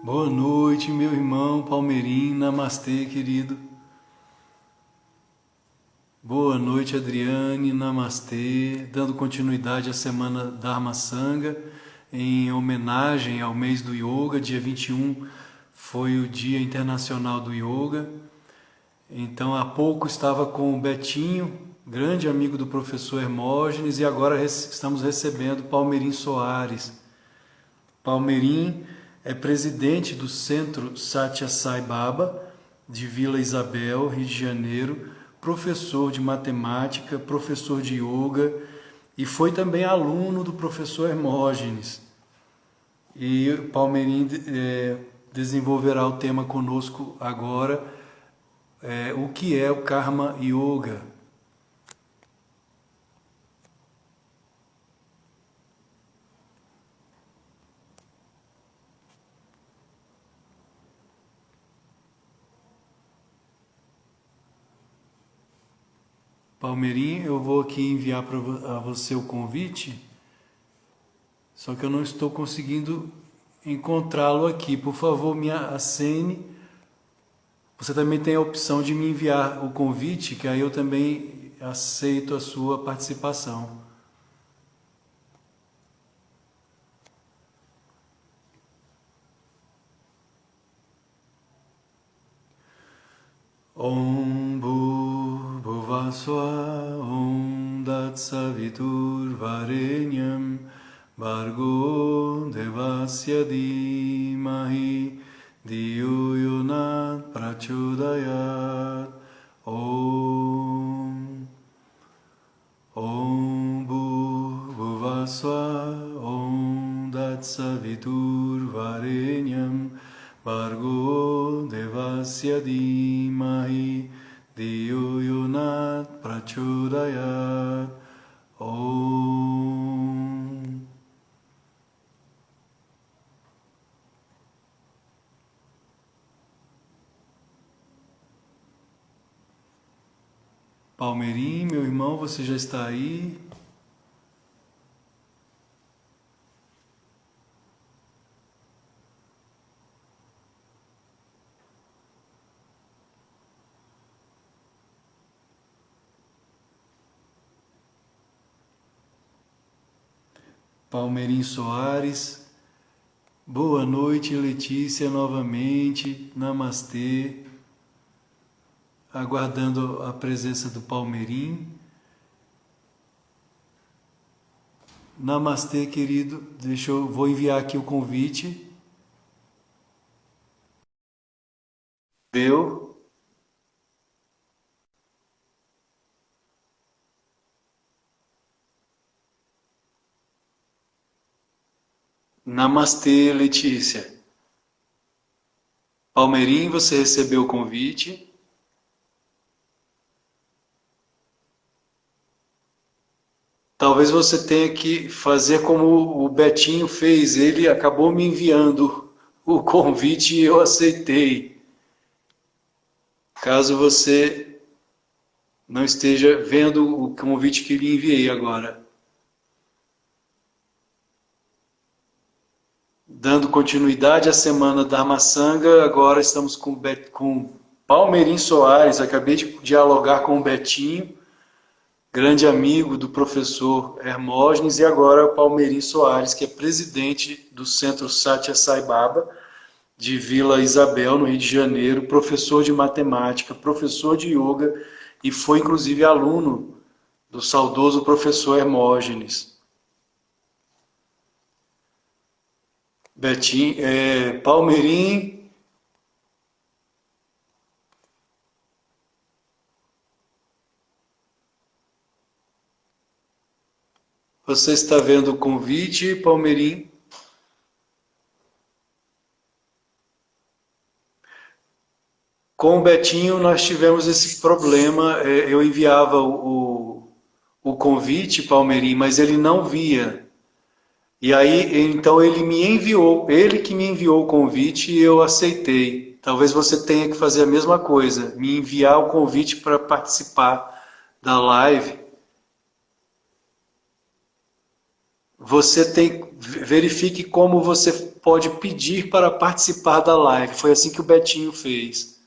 Boa noite, meu irmão Palmeirim, namastê, querido. Boa noite, Adriane, namastê. Dando continuidade à semana Dharma Sangha, em homenagem ao mês do Yoga, dia 21 foi o Dia Internacional do Yoga. Então, há pouco estava com o Betinho, grande amigo do professor Hermógenes, e agora estamos recebendo Palmeirim Soares. Palmeirim é presidente do Centro Satya Sai Baba, de Vila Isabel, Rio de Janeiro, professor de matemática, professor de yoga e foi também aluno do professor Hermógenes. E Palmeirim desenvolverá o tema conosco agora, o que é o Karma Yoga. Palmeirim, eu vou aqui enviar para você o convite, só que eu não estou conseguindo encontrá-lo aqui. Por favor, me acene. Você também tem a opção de me enviar o convite, que aí eu também aceito a sua participação. Om Bhurbhuva Svah Om Tatsavitur Varenyam Bhargo Devasya Dhimahi Dhiyo Yonat Prachodayat. Om Bhurbhuva Svah Om Tatsavitur Varenyam Bhargo Devasya Dhimahi Dhiyo Yonat Prachodayat. Om. Palmeirim, meu irmão, você já está aí? Palmeirim Soares, boa noite, Letícia, novamente, namastê, aguardando a presença do Palmeirim. Namastê, querido, vou enviar aqui o convite. Deu? Namastê, Letícia. Palmeirim, você recebeu o convite? Talvez você tenha que fazer como o Betinho fez. Ele acabou me enviando o convite e eu aceitei. Caso você não esteja vendo o convite que lhe enviei agora. Dando continuidade à semana Dharma Sangha, agora estamos com Palmeirim Soares. Acabei de dialogar com o Betinho, grande amigo do professor Hermógenes, e agora o Palmeirim Soares, que é presidente do Centro Satya Sai Baba, de Vila Isabel, no Rio de Janeiro, professor de matemática, professor de yoga e foi inclusive aluno do saudoso professor Hermógenes. Betinho, Palmeirim, você está vendo o convite, Palmeirim? Com o Betinho nós tivemos esse problema, eu enviava o convite, Palmeirim, mas ele não via. E aí, então ele que me enviou o convite e eu aceitei. Talvez você tenha que fazer a mesma coisa, me enviar o convite para participar da live. você verifique como você pode pedir para participar da live. Foi assim que o Betinho fez.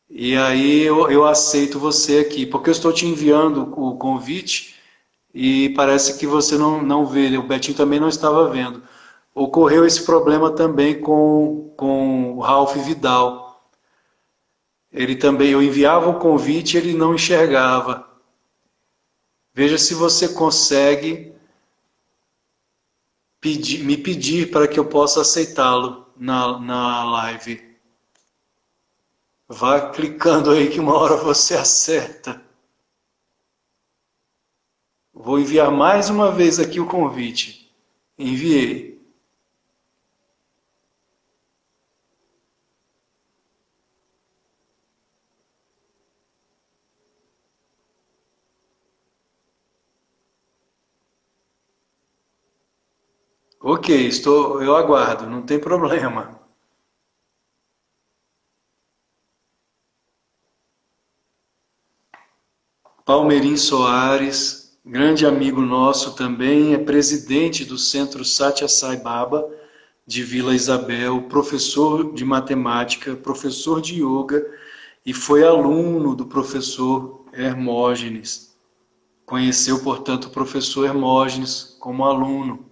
E aí eu aceito você aqui, porque eu estou te enviando o convite e parece que você não vê. O Betinho também não estava vendo. Ocorreu esse problema também com o Ralph Vidal. Ele também, eu enviava o convite e ele não enxergava. Veja se você consegue me pedir para que eu possa aceitá-lo na live. Vá clicando aí que uma hora você acerta. Vou enviar mais uma vez aqui o convite. Enviei. Ok, eu aguardo, não tem problema. Palmeirim Soares, grande amigo nosso também, é presidente do Centro Satya Sai Baba de Vila Isabel, professor de matemática, professor de yoga e foi aluno do professor Hermógenes. Conheceu, portanto, o professor Hermógenes como aluno.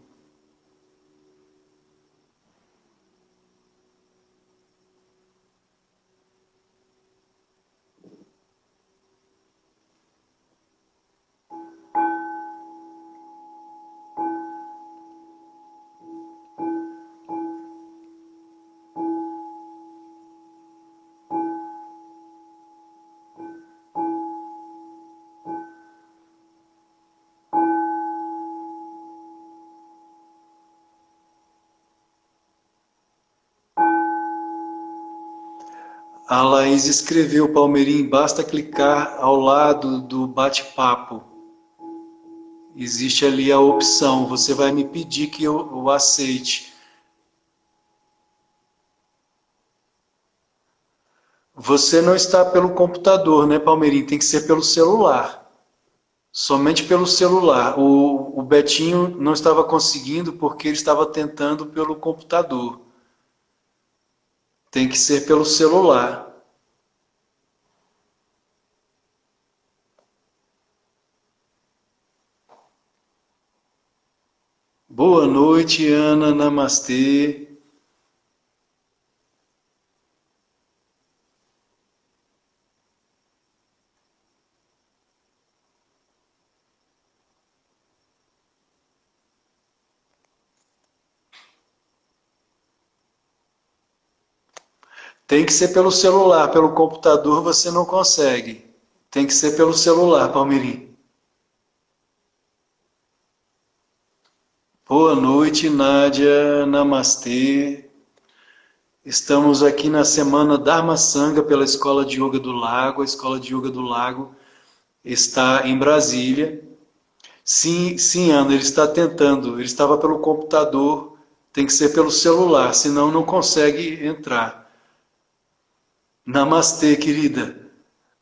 A Laís escreveu, Palmeirim, basta clicar ao lado do bate-papo. Existe ali a opção, você vai me pedir que eu aceite. Você não está pelo computador, né, Palmeirim? Tem que ser pelo celular. Somente pelo celular. O Betinho não estava conseguindo porque ele estava tentando pelo computador. Tem que ser pelo celular. Boa noite, Ana. Namastê. Tem que ser pelo celular, pelo computador você não consegue. Tem que ser pelo celular, Palmeirim. Boa noite, Nádia. Namastê. Estamos aqui na semana Dharma Sangha pela Escola de Yoga do Lago. A Escola de Yoga do Lago está em Brasília. Sim, sim, Ana, ele está tentando. Ele estava pelo computador, tem que ser pelo celular, senão não consegue entrar. Namastê, querida.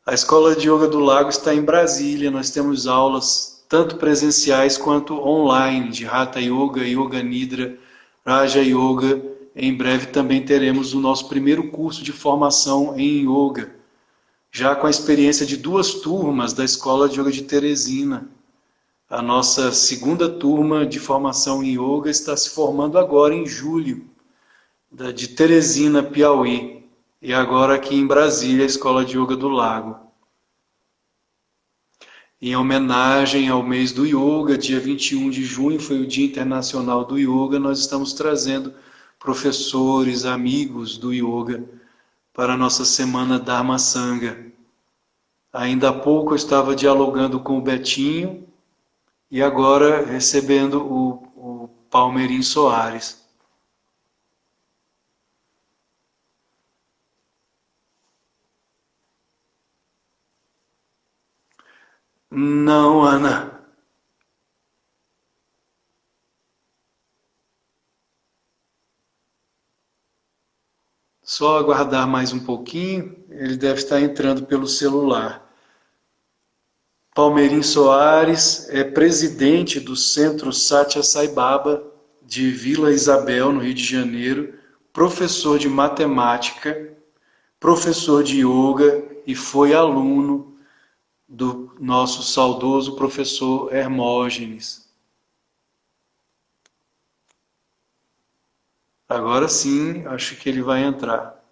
A Escola de Yoga do Lago está em Brasília. Nós temos aulas tanto presenciais quanto online de Hatha Yoga, Yoga Nidra, Raja Yoga. Em breve também teremos o nosso primeiro curso de formação em Yoga, já com a experiência de 2 turmas da Escola de Yoga de Teresina. A nossa segunda turma de formação em Yoga está se formando agora em julho, de Teresina, Piauí. E agora aqui em Brasília, a Escola de Yoga do Lago. Em homenagem ao mês do Yoga, dia 21 de junho foi o Dia Internacional do Yoga, nós estamos trazendo professores, amigos do Yoga para a nossa semana Dharma Sangha. Ainda há pouco eu estava dialogando com o Betinho e agora recebendo o Palmeirim Soares. Não, Ana. Só aguardar mais um pouquinho, ele deve estar entrando pelo celular. Palmeirim Soares é presidente do Centro Satya Sai Baba de Vila Isabel, no Rio de Janeiro, professor de matemática, professor de yoga e foi aluno do nosso saudoso professor Hermógenes. Agora sim, acho que ele vai entrar.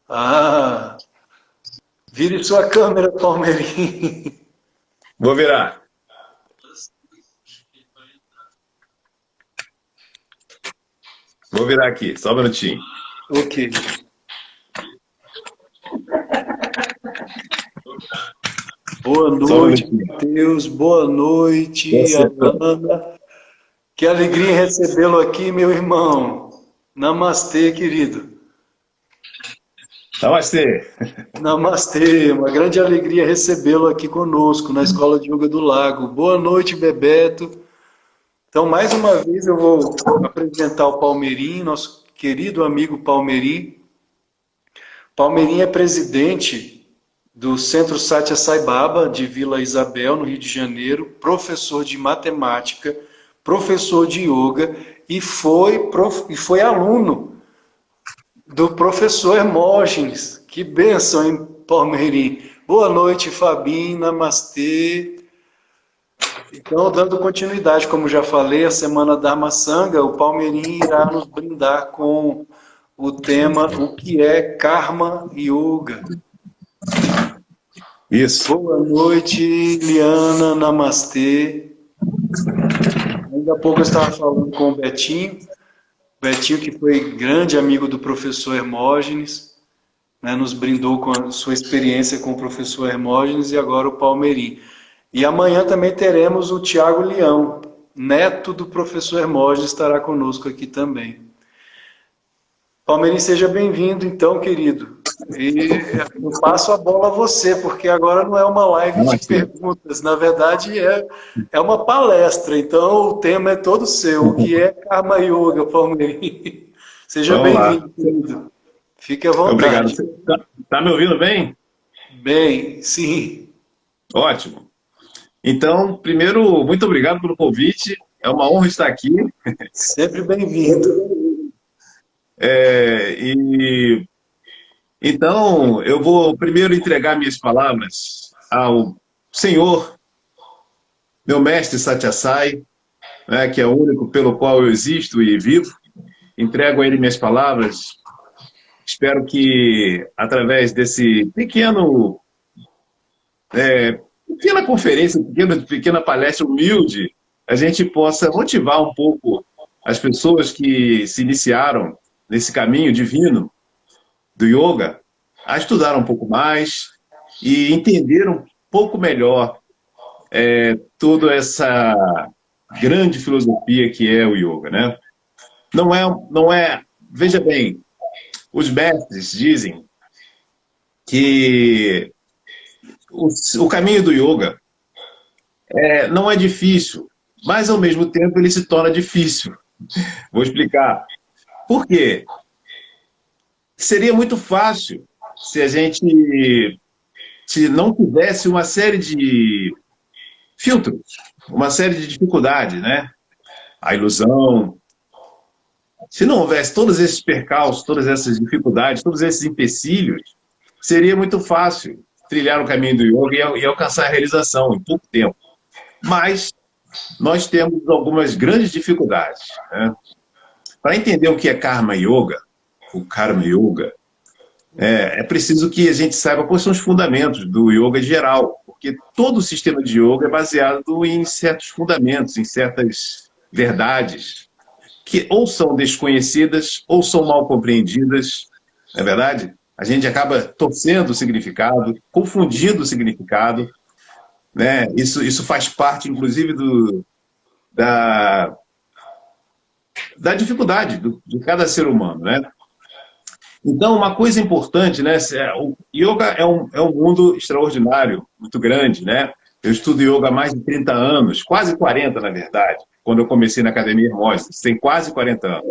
Ah, vire sua câmera, Palmeirim. Vou virar. Vou virar aqui, só um minutinho. Ok. Boa Só um noite, minutinho. Matheus. Boa noite, Você... Alana. Que alegria em recebê-lo aqui, meu irmão. Namastê, querido. Namastê. Namastê. Uma grande alegria recebê-lo aqui conosco na Escola de Yoga do Lago. Boa noite, Bebeto. Então, mais uma vez eu vou apresentar o Palmeirim, nosso querido amigo Palmeirim. Palmeirim é presidente do Centro Satya Sai Baba de Vila Isabel, no Rio de Janeiro, professor de matemática, professor de yoga e foi aluno do professor Hermógenes. Que bênção, hein, Palmeirim? Boa noite, Fabinho, namastê. Então, dando continuidade, como já falei, a Semana Dharma Sangha, o Palmeirim irá nos brindar com o tema O que é Karma Yoga. Isso. Boa noite, Liana, namastê. Ainda há pouco eu estava falando com o Betinho que foi grande amigo do professor Hermógenes, né, nos brindou com a sua experiência com o professor Hermógenes e agora o Palmeirim. E amanhã também teremos o Tiago Leão, neto do professor Hermógenes, estará conosco aqui também. Palmeirim, seja bem-vindo então, querido. E eu passo a bola a você, porque agora não é uma live de Namastê. perguntas, na verdade é uma palestra, então o tema é todo seu. O que é Karma Yoga, Palmeirim? Seja Vamos lá. bem-vindo, querido. Fique à Obrigado. vontade. Você tá me ouvindo bem? Bem, sim, Ótimo. Então, primeiro, muito obrigado pelo convite. É uma honra estar aqui. sempre bem-vindo. E então, eu vou primeiro entregar minhas palavras ao Senhor, meu mestre Satyasai, né, que é o único pelo qual eu existo e vivo. Entrego a ele minhas palavras. Espero que, através desse pequena conferência, pequena palestra humilde, a gente possa motivar um pouco as pessoas que se iniciaram nesse caminho divino do yoga a estudar um pouco mais e entender um pouco melhor toda essa grande filosofia que é o yoga, né? Não é, veja bem, os mestres dizem que o caminho do yoga não é difícil, mas ao mesmo tempo ele se torna difícil. Vou explicar. Por quê? Seria muito fácil se a gente se não tivesse uma série de filtros, uma série de dificuldades, né? A ilusão. Se não houvesse todos esses percalços, todas essas dificuldades, todos esses empecilhos, seria muito fácil trilhar o caminho do yoga e alcançar a realização em pouco tempo. Mas nós temos algumas grandes dificuldades, né? Para entender o que é Karma Yoga, o Karma Yoga, é preciso que a gente saiba quais são os fundamentos do yoga em geral, porque todo o sistema de yoga é baseado em certos fundamentos, em certas verdades, que ou são desconhecidas ou são mal compreendidas, não é verdade? A gente acaba torcendo o significado, confundindo o significado, né? Isso faz parte, inclusive, da, da dificuldade de cada ser humano, né? Então, uma coisa importante, né? O yoga é um mundo extraordinário, muito grande, né? Eu estudo yoga há mais de 30 anos, quase 40, na verdade, quando eu comecei na Academia Hermógenes, tem quase 40 anos.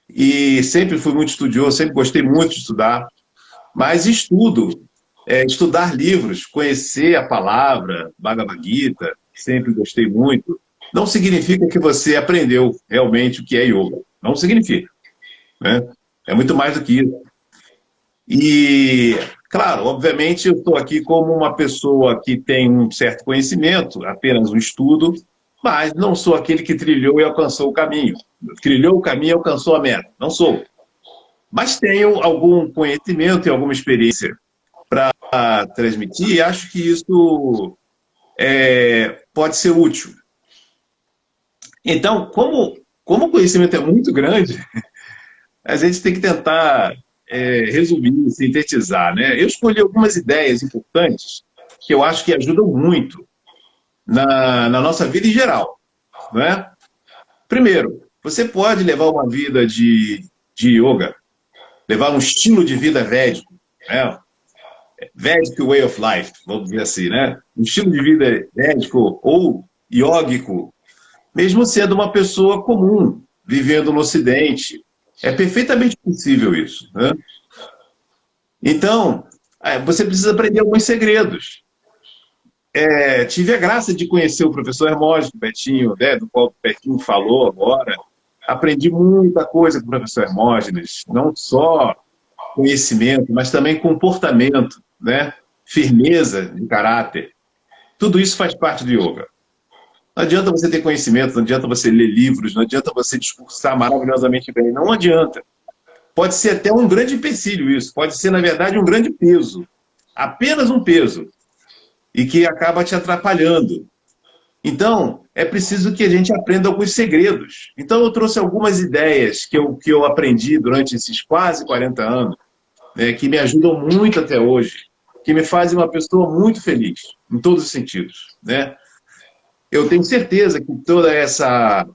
E sempre fui muito estudioso, sempre gostei muito de estudar. Mas estudo, estudar livros, conhecer a palavra, Bhagavad Gita, sempre gostei muito, não significa que você aprendeu realmente o que é yoga. Não significa, né? É muito mais do que isso. E, claro, obviamente eu estou aqui como uma pessoa que tem um certo conhecimento, apenas um estudo, mas não sou aquele que trilhou e alcançou o caminho. Trilhou o caminho e alcançou a meta. Não sou. Mas tenho algum conhecimento e alguma experiência para transmitir e acho que isso pode ser útil. Então, como o conhecimento é muito grande, a gente tem que tentar resumir, sintetizar, né? Eu escolhi algumas ideias importantes que eu acho que ajudam muito na nossa vida em geral, né? Primeiro, você pode levar uma vida de yoga, levar um estilo de vida védico, né? Vedic way of life, vamos dizer assim, né? Um estilo de vida védico ou iógico, mesmo sendo uma pessoa comum, vivendo no Ocidente. É perfeitamente possível isso, né? Então, você precisa aprender alguns segredos. Tive a graça de conhecer o professor Hermógenes, o Betinho, né, do qual o Betinho falou agora. Aprendi muita coisa com o professor Hermógenes, não só conhecimento, mas também comportamento, né? Firmeza de caráter. Tudo isso faz parte do yoga. Não adianta você ter conhecimento, não adianta você ler livros, não adianta você discursar maravilhosamente bem, não adianta. Pode ser até um grande empecilho isso, pode ser, na verdade, um grande peso. Apenas um peso. E que acaba te atrapalhando. Então, é preciso que a gente aprenda alguns segredos. Então, eu trouxe algumas ideias que eu aprendi durante esses quase 40 anos, né, que me ajudam muito até hoje, que me fazem uma pessoa muito feliz, em todos os sentidos, né? Eu tenho certeza que toda essa...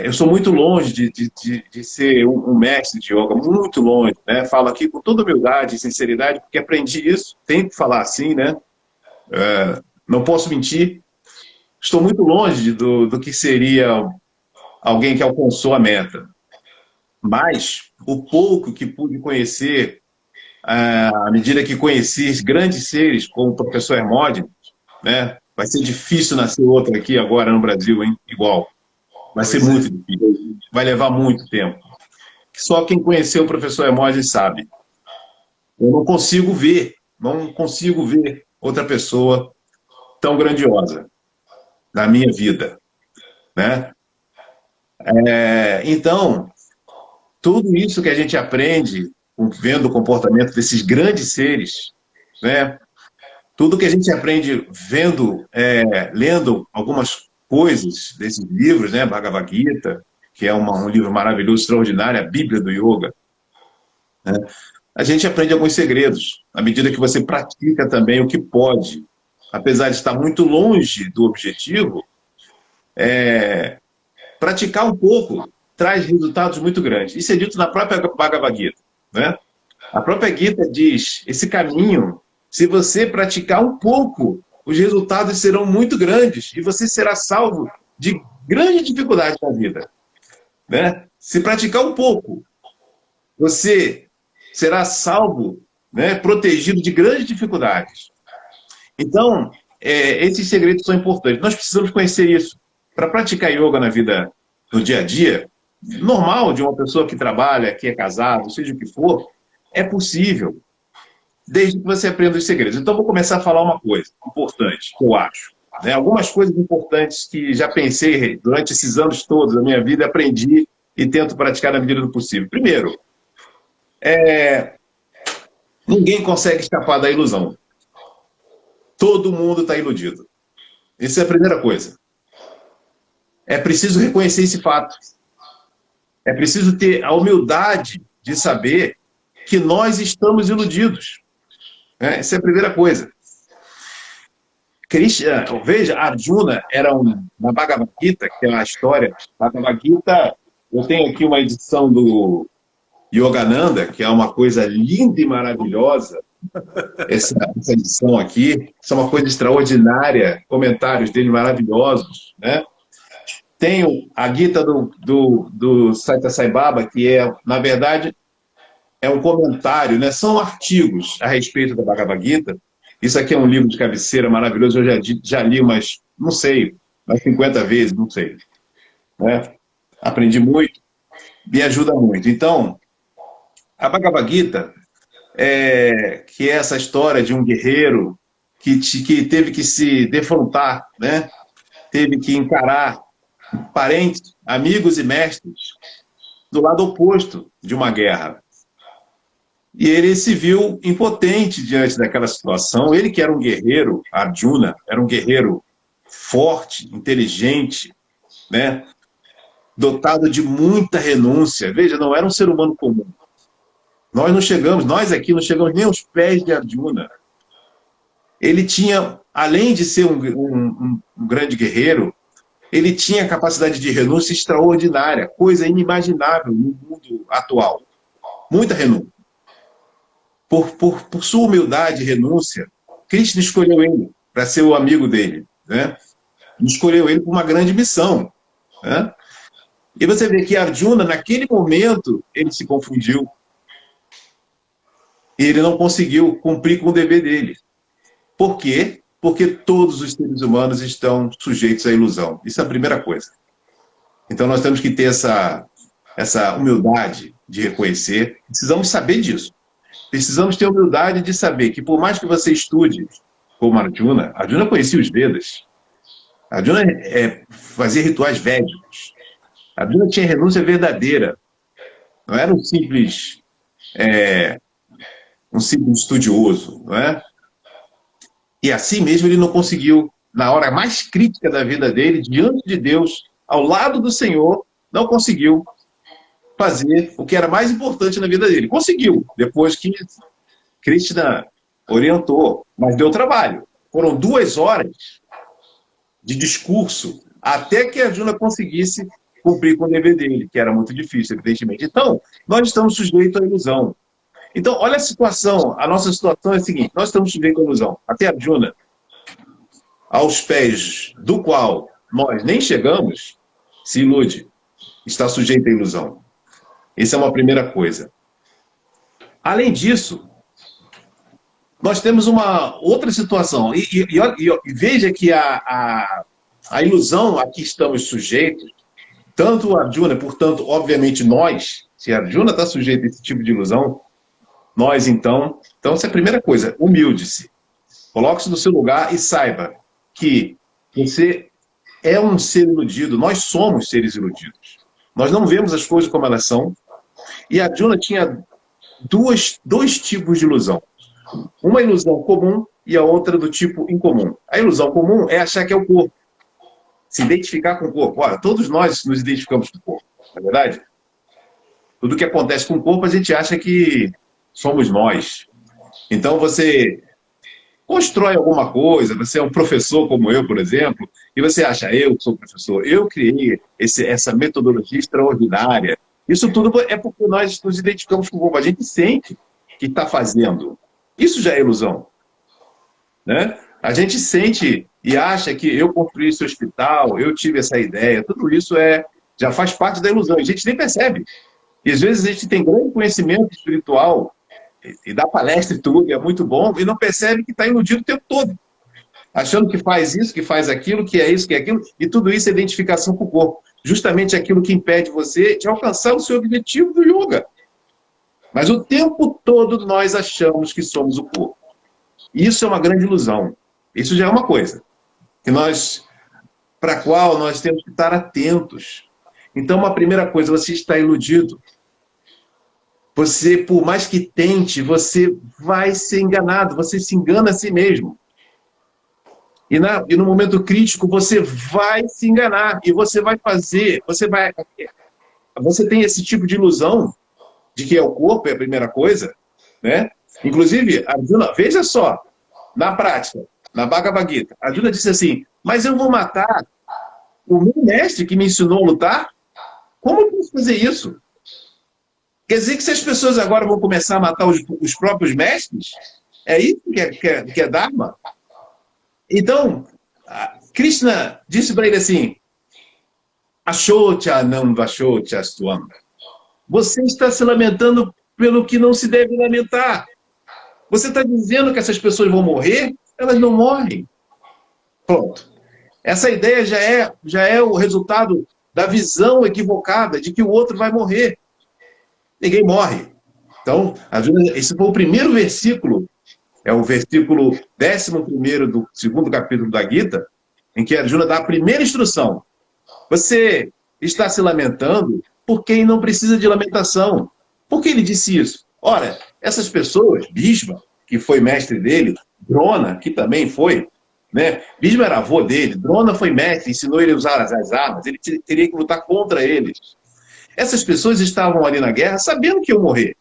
eu sou muito longe de ser um mestre de yoga, muito longe, né? Falo aqui com toda humildade e sinceridade, porque aprendi isso, tenho que falar assim, né? Não posso mentir. Estou muito longe do que seria alguém que alcançou a meta. Mas o pouco que pude conhecer, à medida que conheci grandes seres como o professor Hermógenes, né? Vai ser difícil nascer outro aqui agora no Brasil, hein? Igual. Vai ser muito difícil. Vai levar muito tempo. Só quem conheceu o professor Hermógenes sabe. Eu não consigo ver outra pessoa tão grandiosa na minha vida, né? Então, tudo isso que a gente aprende vendo o comportamento desses grandes seres, né? Tudo que a gente aprende vendo, lendo algumas coisas desses livros, né? Bhagavad Gita, que é um livro maravilhoso, extraordinário, a Bíblia do Yoga, né? A gente aprende alguns segredos, à medida que você pratica também o que pode. Apesar de estar muito longe do objetivo, praticar um pouco traz resultados muito grandes. Isso é dito na própria Bhagavad Gita, né? A própria Gita diz, esse caminho, se você praticar um pouco, os resultados serão muito grandes e você será salvo de grandes dificuldades na vida, né? Se praticar um pouco, você será salvo, né, protegido de grandes dificuldades. Então, esses segredos são importantes. Nós precisamos conhecer isso. Para praticar yoga na vida, no dia a dia, normal de uma pessoa que trabalha, que é casado, seja o que for, é possível, desde que você aprenda os segredos. Então, vou começar a falar uma coisa importante, que eu acho, né? Algumas coisas importantes que já pensei durante esses anos todos da minha vida, aprendi e tento praticar na medida do possível. Primeiro, ninguém consegue escapar da ilusão. Todo mundo está iludido. Essa é a primeira coisa. É preciso reconhecer esse fato. É preciso ter a humildade de saber que nós estamos iludidos. Essa é a primeira coisa. Krishna, veja, Arjuna era na Bhagavad Gita, que é uma história. Bhagavad Gita, eu tenho aqui uma edição do Yogananda, que é uma coisa linda e maravilhosa. Essa edição aqui, isso é uma coisa extraordinária, comentários dele maravilhosos, né? Tenho a Gita do Saitya Sai Baba, que é, na verdade, é um comentário, né? São artigos a respeito da Bhagavad Gita. Isso aqui é um livro de cabeceira maravilhoso, eu já li umas, não sei, umas 50 vezes, não sei. Né? Aprendi muito, me ajuda muito. Então, a Bhagavad Gita, que é essa história de um guerreiro que teve que se defrontar, né? Teve que encarar parentes, amigos e mestres do lado oposto de uma guerra. E ele se viu impotente diante daquela situação. Ele que era um guerreiro, Arjuna, era um guerreiro forte, inteligente, né? Dotado de muita renúncia. Veja, não era um ser humano comum. Nós aqui não chegamos nem aos pés de Arjuna. Ele tinha, além de ser um grande guerreiro, ele tinha capacidade de renúncia extraordinária, coisa inimaginável no mundo atual. Muita renúncia. Por sua humildade e renúncia, Krishna escolheu ele para ser o amigo dele. Né? Escolheu ele para uma grande missão. Né? E você vê que Arjuna, naquele momento, ele se confundiu. E ele não conseguiu cumprir com o dever dele. Por quê? Porque todos os seres humanos estão sujeitos à ilusão. Isso é a primeira coisa. Então nós temos que ter essa humildade de reconhecer. Precisamos saber disso. Precisamos ter humildade de saber que por mais que você estude como Arjuna conhecia os Vedas. Arjuna fazia rituais védicos. Arjuna tinha renúncia verdadeira. Não era um simples estudioso, não é? E assim mesmo ele não conseguiu, na hora mais crítica da vida dele, diante de Deus, ao lado do Senhor, não conseguiu fazer o que era mais importante na vida dele. Conseguiu, depois que Krishna orientou, mas deu trabalho. Foram 2 horas de discurso até que Arjuna conseguisse cumprir com o dever dele, que era muito difícil, evidentemente. Então, nós estamos sujeitos à ilusão. Então, olha a situação, a nossa situação é a seguinte, nós estamos sujeitos à ilusão. Até Arjuna, aos pés do qual nós nem chegamos, se ilude, está sujeito à ilusão. Essa é uma primeira coisa. Além disso, nós temos uma outra situação. E veja que a ilusão a que estamos sujeitos, tanto o Arjuna, portanto, obviamente nós, se Arjuna está sujeito a esse tipo de ilusão, nós então essa é a primeira coisa, humilde-se. Coloque-se no seu lugar e saiba que você é um ser iludido, nós somos seres iludidos. Nós não vemos as coisas como elas são. E Arjuna tinha dois tipos de ilusão. Uma ilusão comum e a outra do tipo incomum. A ilusão comum é achar que é o corpo. Se identificar com o corpo. Ora, todos nós nos identificamos com o corpo, não é verdade? Tudo que acontece com o corpo a gente acha que somos nós. Então você constrói alguma coisa, você é um professor como eu, por exemplo, e você acha, eu sou professor, eu criei essa metodologia extraordinária. Isso tudo é porque nós nos identificamos com o corpo, a gente sente que está fazendo. Isso já é ilusão. Né? A gente sente e acha que eu construí esse hospital, eu tive essa ideia, tudo isso já faz parte da ilusão, a gente nem percebe. E às vezes a gente tem grande conhecimento espiritual, e dá palestra e tudo, e é muito bom, e não percebe que está iludido o tempo todo. Achando que faz isso, que faz aquilo, que é isso, que é aquilo, e tudo isso é identificação com o corpo. Justamente aquilo que impede você de alcançar o seu objetivo do yoga. Mas o tempo todo nós achamos que somos o corpo. Isso é uma grande ilusão. Isso já é uma coisa para a qual nós temos que estar atentos. Então, uma primeira coisa, você está iludido. Você, por mais que tente, você vai ser enganado, você se engana a si mesmo. E no momento crítico, você vai se enganar, e você vai fazer, você tem esse tipo de ilusão, de que é o corpo, é a primeira coisa, né? Inclusive, Arjuna, veja só, na prática, na Bhagavad Gita, Arjuna disse assim, mas eu vou matar o meu mestre que me ensinou a lutar? Como eu posso fazer isso? Quer dizer que se as pessoas agora vão começar a matar os próprios mestres, é isso que é Dharma? Então, Krishna disse para ele assim, Ashocha nam vashocha stuam. Você está se lamentando pelo que não se deve lamentar. Você está dizendo que essas pessoas vão morrer? Elas não morrem. Pronto. Essa ideia já é o resultado da visão equivocada de que o outro vai morrer. Ninguém morre. Então, esse foi o primeiro versículo, é o versículo 11º do 2º capítulo da Gita, em que Arjuna dá a primeira instrução. Você está se lamentando por quem não precisa de lamentação. Por que ele disse isso? Ora, essas pessoas, Bhishma, que foi mestre dele, Drona, que também foi, né? Bhishma era avô dele, Drona foi mestre, ensinou ele a usar as armas, ele teria que lutar contra eles. Essas pessoas estavam ali na guerra sabendo que iam morrer.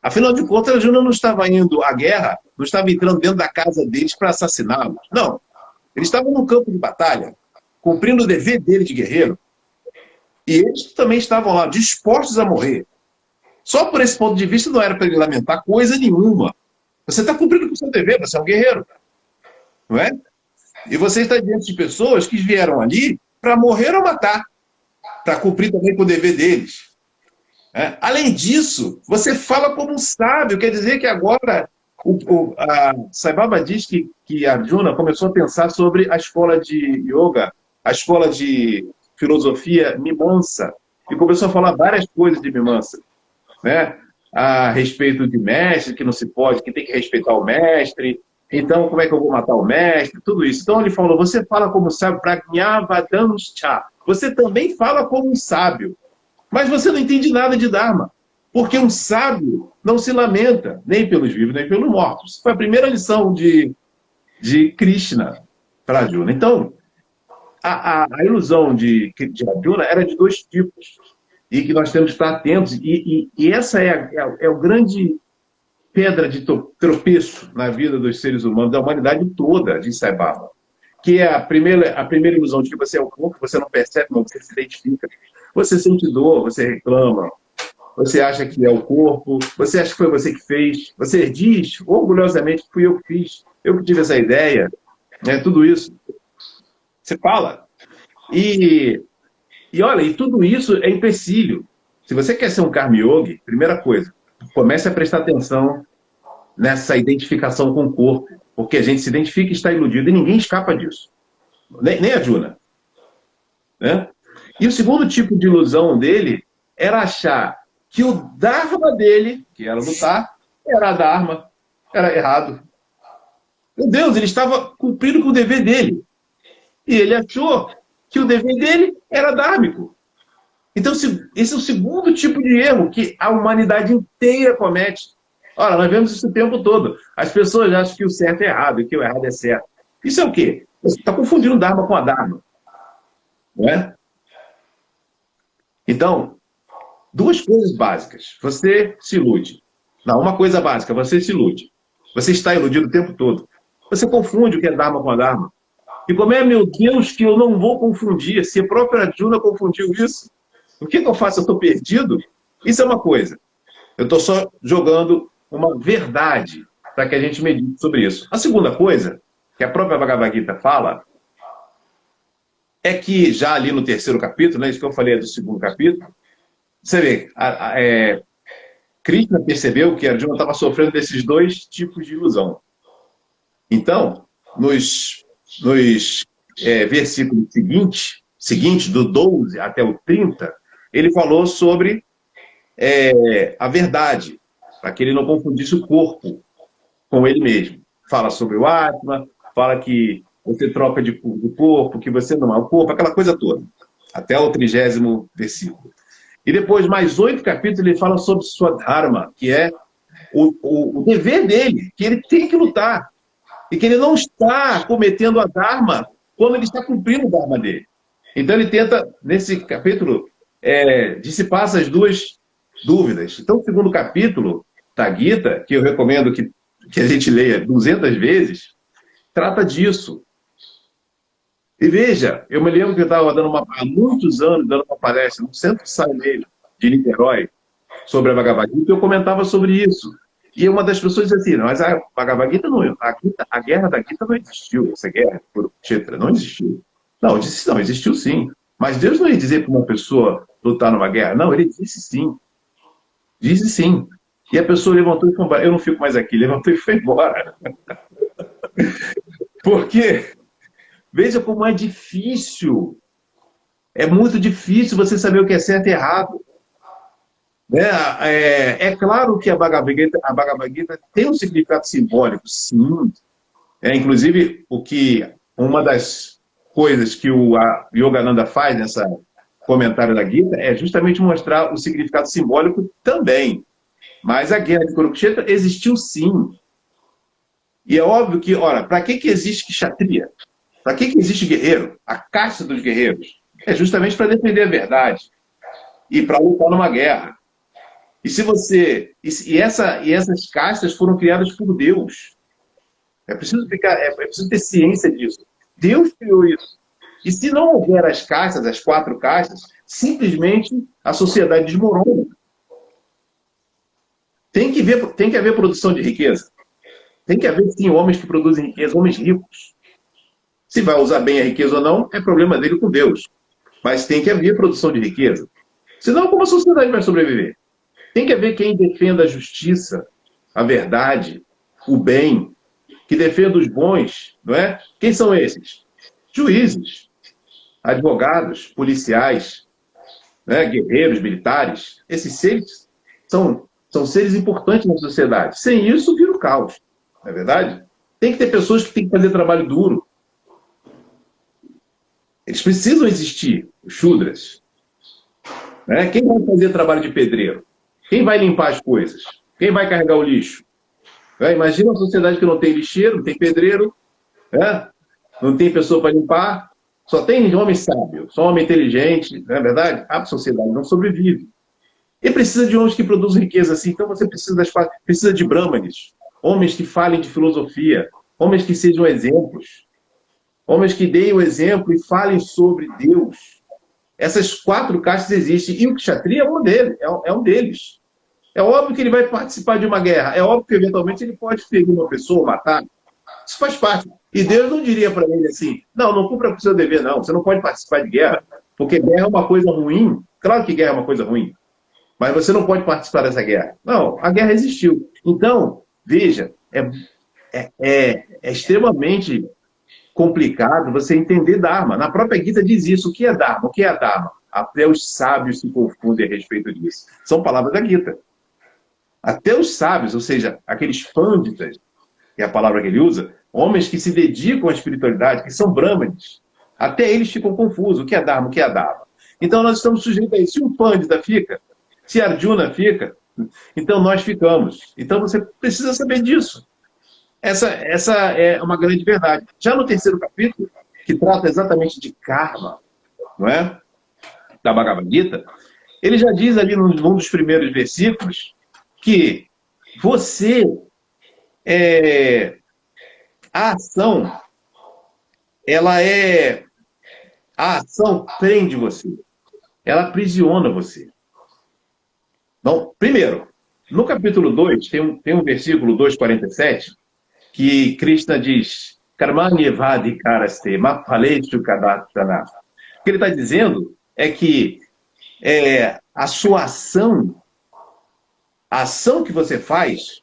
Afinal de contas, Arjuna não estava indo à guerra, não estava entrando dentro da casa deles para assassiná-los. Não. Eles estavam no campo de batalha, cumprindo o dever dele de guerreiro. E eles também estavam lá, dispostos a morrer. Só por esse ponto de vista não era para ele lamentar coisa nenhuma. Você está cumprindo com o seu dever, você é um guerreiro. Não é? E você está diante de pessoas que vieram ali para morrer ou matar, para cumprir também com o dever deles. Além disso, você fala como um sábio, quer dizer que agora Sai Baba diz que Arjuna começou a pensar sobre a escola de yoga, a escola de filosofia Mimamsa, e começou a falar várias coisas de Mimamsa, né? A respeito de mestre, que não se pode, que tem que respeitar o mestre, então como é que eu vou matar o mestre, tudo isso. Então ele falou, você fala como sábio, Pragnavadanscha, você também fala como um sábio, mas você não entende nada de Dharma, porque um sábio não se lamenta, nem pelos vivos, nem pelos mortos. Foi a primeira lição de Krishna para Arjuna. Então, a ilusão de Arjuna era de dois tipos, e que nós temos que estar atentos, e essa é o grande pedra de tropeço na vida dos seres humanos, da humanidade toda, de Sai Baba, que é a primeira ilusão de que você é o corpo, você não percebe, não, você se identifica. Você sente dor, você reclama, você acha que é o corpo, você acha que foi você que fez, você diz orgulhosamente que fui eu que fiz, eu que tive essa ideia, né, tudo isso. Você fala. E olha, e tudo isso é empecilho. Se você quer ser um Karma Yogi, primeira coisa, comece a prestar atenção nessa identificação com o corpo, porque a gente se identifica e está iludido, e ninguém escapa disso. Nem Arjuna. Né? E o segundo tipo de ilusão dele era achar que o Dharma dele, que era lutar, era Dharma, era errado. Meu Deus, ele estava cumprindo com o dever dele. E ele achou que o dever dele era dármico. Então, esse é o segundo tipo de erro que a humanidade inteira comete. Ora, nós vemos isso o tempo todo. As pessoas acham que o certo é errado e que o errado é certo. Isso é o quê? Você está confundindo o Dharma com a Dharma. Não é? Então, duas coisas básicas. Você se ilude. Não, uma coisa básica, você se ilude. Você está iludido o tempo todo. Você confunde o que é Dharma com a Dharma. E como é, meu Deus, que eu não vou confundir? Se a própria Arjuna confundiu isso, o que eu faço? Eu estou perdido? Isso é uma coisa. Eu estou só jogando uma verdade para que a gente medite sobre isso. A segunda coisa, que a própria Bhagavad Gita fala, é que já ali no 3º capítulo, né, isso que eu falei é do 2º capítulo, você vê, Krishna percebeu que Arjuna estava sofrendo desses dois tipos de ilusão. Então, nos versículos seguintes, do 12 até o 30, ele falou sobre a verdade, para que ele não confundisse o corpo com ele mesmo. Fala sobre o Atma, fala que você troca de corpo, que você não é o corpo, aquela coisa toda. Até o 30º versículo. E depois, mais 8 capítulos, ele fala sobre sua dharma, que é o dever dele, que ele tem que lutar. E que ele não está cometendo a dharma quando ele está cumprindo o dharma dele. Então ele tenta, nesse capítulo, dissipar essas duas dúvidas. Então, o 2º capítulo da Gita, que eu recomendo que a gente leia 200 vezes, trata disso. E veja, eu me lembro que eu estava há muitos anos dando uma palestra no Centro Saimei de Niterói sobre a Bhagavad Gita, e eu comentava sobre isso. E uma das pessoas disse assim, mas a Bhagavad Gita não, a guerra da Gita não existiu, essa guerra por Kshetra não existiu. Não, disse não, existiu sim. Mas Deus não ia dizer para uma pessoa lutar numa guerra. Não, ele disse sim. Disse sim. E a pessoa levantou e foi embora. Eu não fico mais aqui. Levantou e foi embora. Porque, veja como é difícil. É muito difícil você saber o que é certo e errado. Né? É claro que a Bhagavad Gita tem um significado simbólico, sim. Inclusive, uma das coisas que o Yogananda faz nessa comentário da Gita é justamente mostrar o significado simbólico também. Mas a guerra de Kurukshetra existiu sim. E é óbvio que, ora, para que existe Kshatriya? Para que existe guerreiro? A casta dos guerreiros. É justamente para defender a verdade e para lutar numa guerra. E se você. Essas castas foram criadas por Deus. É preciso ter ciência disso. Deus criou isso. E se não houver as castas, as 4 castas, simplesmente a sociedade desmorona. Tem que haver produção de riqueza. Tem que haver, sim, homens que produzem riqueza, homens ricos. Se vai usar bem a riqueza ou não, é problema dele com Deus. Mas tem que haver produção de riqueza. Senão, como a sociedade vai sobreviver? Tem que haver quem defenda a justiça, a verdade, o bem, que defenda os bons, não é? Quem são esses? Juízes, advogados, policiais, né? Guerreiros, militares. Esses seres são seres importantes na sociedade. Sem isso, vira o caos. Não é verdade? Tem que ter pessoas que têm que fazer trabalho duro. Eles precisam existir, os Shudras. Né? Quem vai fazer trabalho de pedreiro? Quem vai limpar as coisas? Quem vai carregar o lixo? Imagina uma sociedade que não tem lixeiro, não tem pedreiro, né? Não tem pessoa para limpar, só tem homem sábio, só homem inteligente, não é verdade? A sociedade não sobrevive. E precisa de homens que produzam riqueza assim. Então você precisa de brahmanes, homens que falem de filosofia, homens que sejam exemplos, homens que deem o exemplo e falem sobre Deus. Essas 4 castas existem, e o Kshatriya é um deles. É óbvio que ele vai participar de uma guerra, é óbvio que eventualmente ele pode ferir uma pessoa, matar. Isso faz parte. E Deus não diria para ele assim, não cumpra com o seu dever, não, você não pode participar de guerra, porque guerra é uma coisa ruim. Claro que guerra é uma coisa ruim, mas você não pode participar dessa guerra. Não, a guerra existiu. Então, veja, é extremamente complicado você entender Dharma. Na própria Gita diz isso. O que é Dharma? O que é Dharma? Até os sábios se confundem a respeito disso. São palavras da Gita. Até os sábios, ou seja, aqueles pânditas, que é a palavra que ele usa, homens que se dedicam à espiritualidade, que são brahmanes, até eles ficam confusos. O que é Dharma? O que é Dharma? Então nós estamos sujeitos a isso. Se um pândita fica, se Arjuna fica, então nós ficamos. Então você precisa saber disso. Essa é uma grande verdade. Já no 3º capítulo, que trata exatamente de karma, não é? Da Bhagavad Gita, ele já diz ali num dos primeiros versículos que a ação, a ação prende você, ela aprisiona você. Então, primeiro, no capítulo 2, tem um versículo 2:47, que Krishna diz, Karmanyevadhikaraste maphaleshu kadatana. O que ele está dizendo é que a sua ação, a ação que você faz,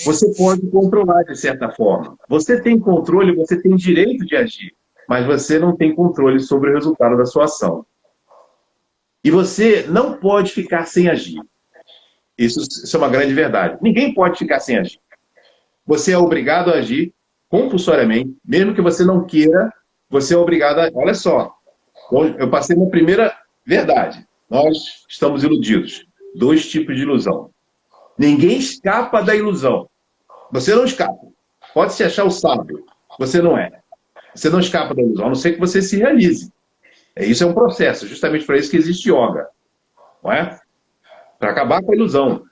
você pode controlar de certa forma. Você tem controle, você tem direito de agir, mas você não tem controle sobre o resultado da sua ação. E você não pode ficar sem agir. Isso é uma grande verdade. Ninguém pode ficar sem agir. Você é obrigado a agir compulsoriamente, mesmo que você não queira, você é obrigado a... Olha só, eu passei na primeira verdade. Nós estamos iludidos. 2 tipos de ilusão. Ninguém escapa da ilusão. Você não escapa. Pode se achar o sábio. Você não é. Você não escapa da ilusão, a não ser que você se realize. Isso é um processo, justamente para isso que existe yoga. Não é? Para acabar com a ilusão.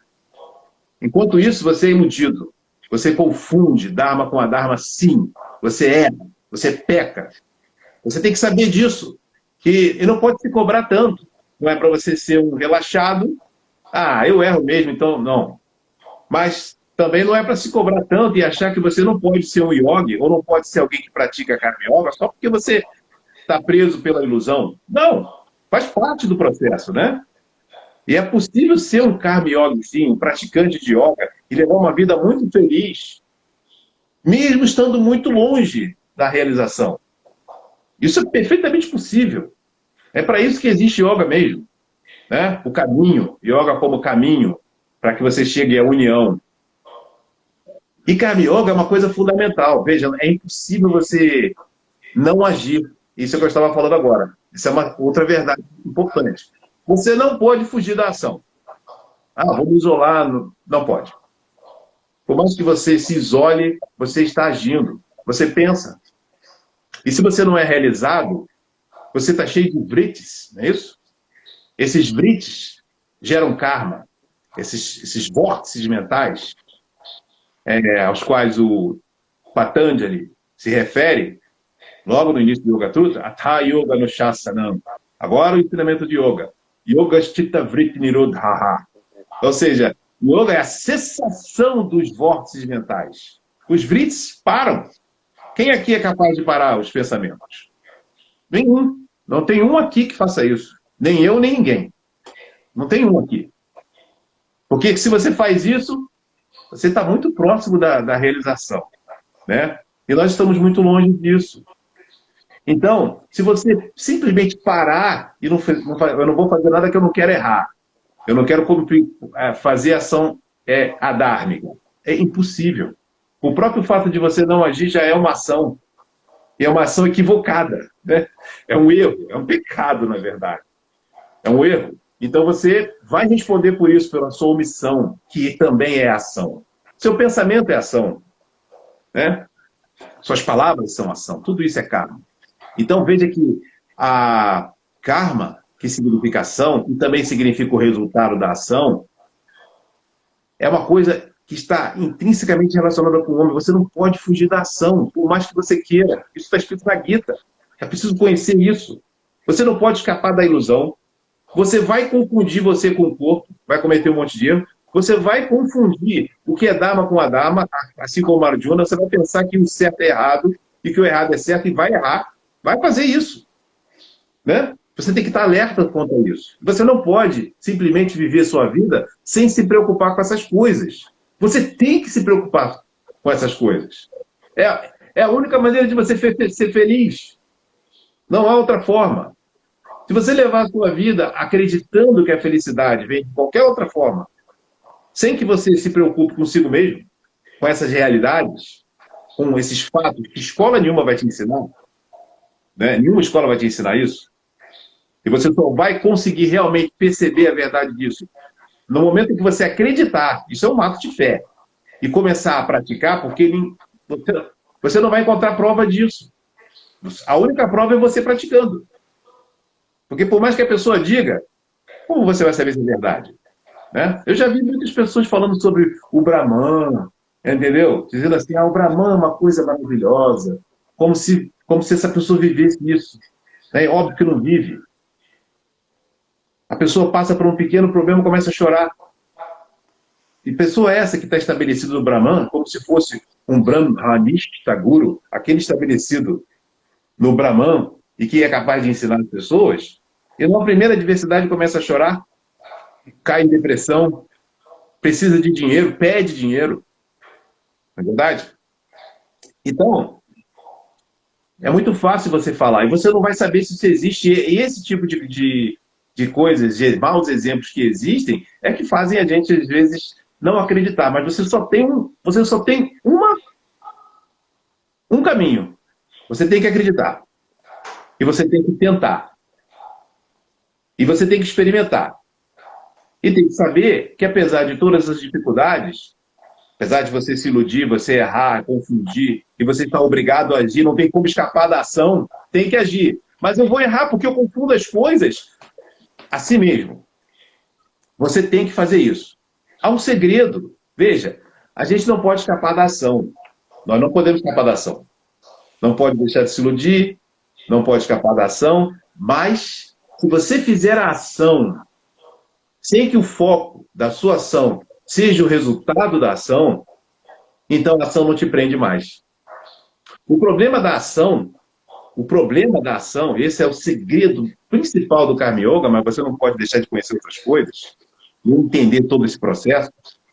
Enquanto isso, você é iludido. Você confunde Dharma com Adharma, sim. Você erra, você peca. Você tem que saber disso. Que não pode se cobrar tanto. Não é para você ser um relaxado. Eu erro mesmo, então não. Mas também não é para se cobrar tanto e achar que você não pode ser um yogi ou não pode ser alguém que pratica karma yoga só porque você está preso pela ilusão. Não. Faz parte do processo, né? E é possível ser um Karma Yogi, sim, um praticante de yoga, e levar uma vida muito feliz, mesmo estando muito longe da realização. Isso é perfeitamente possível. É para isso que existe yoga mesmo, né? O caminho, yoga como caminho, para que você chegue à união. E Karma Yoga é uma coisa fundamental. Veja, é impossível você não agir. Isso é o que eu estava falando agora. Isso é uma outra verdade importante. Você não pode fugir da ação. Ah, vou me isolar. Não pode. Por mais que você se isole, você está agindo. Você pensa. E se você não é realizado, você está cheio de vritis, não é isso? Esses vritis geram karma. Esses vórtices mentais, aos quais o Patanjali se refere, logo no início do Yoga Sutra, Atha Yoga no Shasanam. Agora o ensinamento de Yoga. Yoga Chitta Vritti Nirodhaha. Ou seja, Yoga é a cessação dos vórtices mentais. Os vritis param. Quem aqui é capaz de parar os pensamentos? Nenhum. Não tem um aqui que faça isso. Nem eu, nem ninguém. Não tem um aqui. Porque se você faz isso, você está muito próximo da realização, né? E nós estamos muito longe disso. Então, se você simplesmente parar e eu não vou fazer nada que eu não quero errar, eu não quero fazer ação adármica, é impossível. O próprio fato de você não agir já é uma ação, e é uma ação equivocada, né? É um erro, é um pecado, na verdade. É um erro. Então você vai responder por isso, pela sua omissão, que também é ação. Seu pensamento é ação, né? Suas palavras são ação. Tudo isso é karma. Então veja que a karma, que significa ação, e também significa o resultado da ação, é uma coisa que está intrinsecamente relacionada com o homem. Você não pode fugir da ação, por mais que você queira. Isso está escrito na Gita. É preciso conhecer isso. Você não pode escapar da ilusão. Você vai confundir você com o corpo, vai cometer um monte de erro. Você vai confundir o que é Dharma com a Dharma, assim como Arjuna. Você vai pensar que o certo é errado e que o errado é certo e vai errar. Vai fazer isso, né? Você tem que estar alerta quanto a isso. Você não pode simplesmente viver sua vida sem se preocupar com essas coisas. Você tem que se preocupar com essas coisas. É a única maneira de você ser feliz. Não há outra forma. Se você levar a sua vida acreditando que a felicidade vem de qualquer outra forma, sem que você se preocupe consigo mesmo, com essas realidades, com esses fatos, que escola nenhuma vai te ensinar, né? Nenhuma escola vai te ensinar isso. E você só vai conseguir realmente perceber a verdade disso no momento em que você acreditar. Isso é um ato de fé. E começar a praticar, porque você não vai encontrar prova disso. A única prova é você praticando. Porque por mais que a pessoa diga, como você vai saber se é verdade? Né? Eu já vi muitas pessoas falando sobre o Brahman, entendeu? Dizendo assim, o Brahman é uma coisa maravilhosa, como se essa pessoa vivesse isso. É óbvio que não vive. A pessoa passa por um pequeno problema e começa a chorar. E pessoa essa que está estabelecida no Brahman, como se fosse um Brahmanishta Guru, aquele estabelecido no Brahman e que é capaz de ensinar as pessoas, e numa primeira adversidade começa a chorar, cai em depressão, precisa de dinheiro, pede dinheiro. Não é verdade? Então, é muito fácil você falar, e você não vai saber se existe esse tipo de coisas, de maus exemplos que existem, é que fazem a gente, às vezes, não acreditar. Mas você só tem um caminho. Você tem que acreditar. E você tem que tentar. E você tem que experimentar. E tem que saber que, apesar de todas as dificuldades, apesar de você se iludir, você errar, confundir, e você está obrigado a agir, não tem como escapar da ação, tem que agir. Mas eu vou errar porque eu confundo as coisas a si mesmo. Você tem que fazer isso. Há um segredo. Veja, a gente não pode escapar da ação. Nós não podemos escapar da ação. Não pode deixar de se iludir, não pode escapar da ação, mas se você fizer a ação sem que o foco da sua ação seja o resultado da ação, então a ação não te prende mais. O problema da ação O problema da ação, esse é o segredo principal do Karma Yoga, mas você não pode deixar de conhecer outras coisas e entender todo esse processo,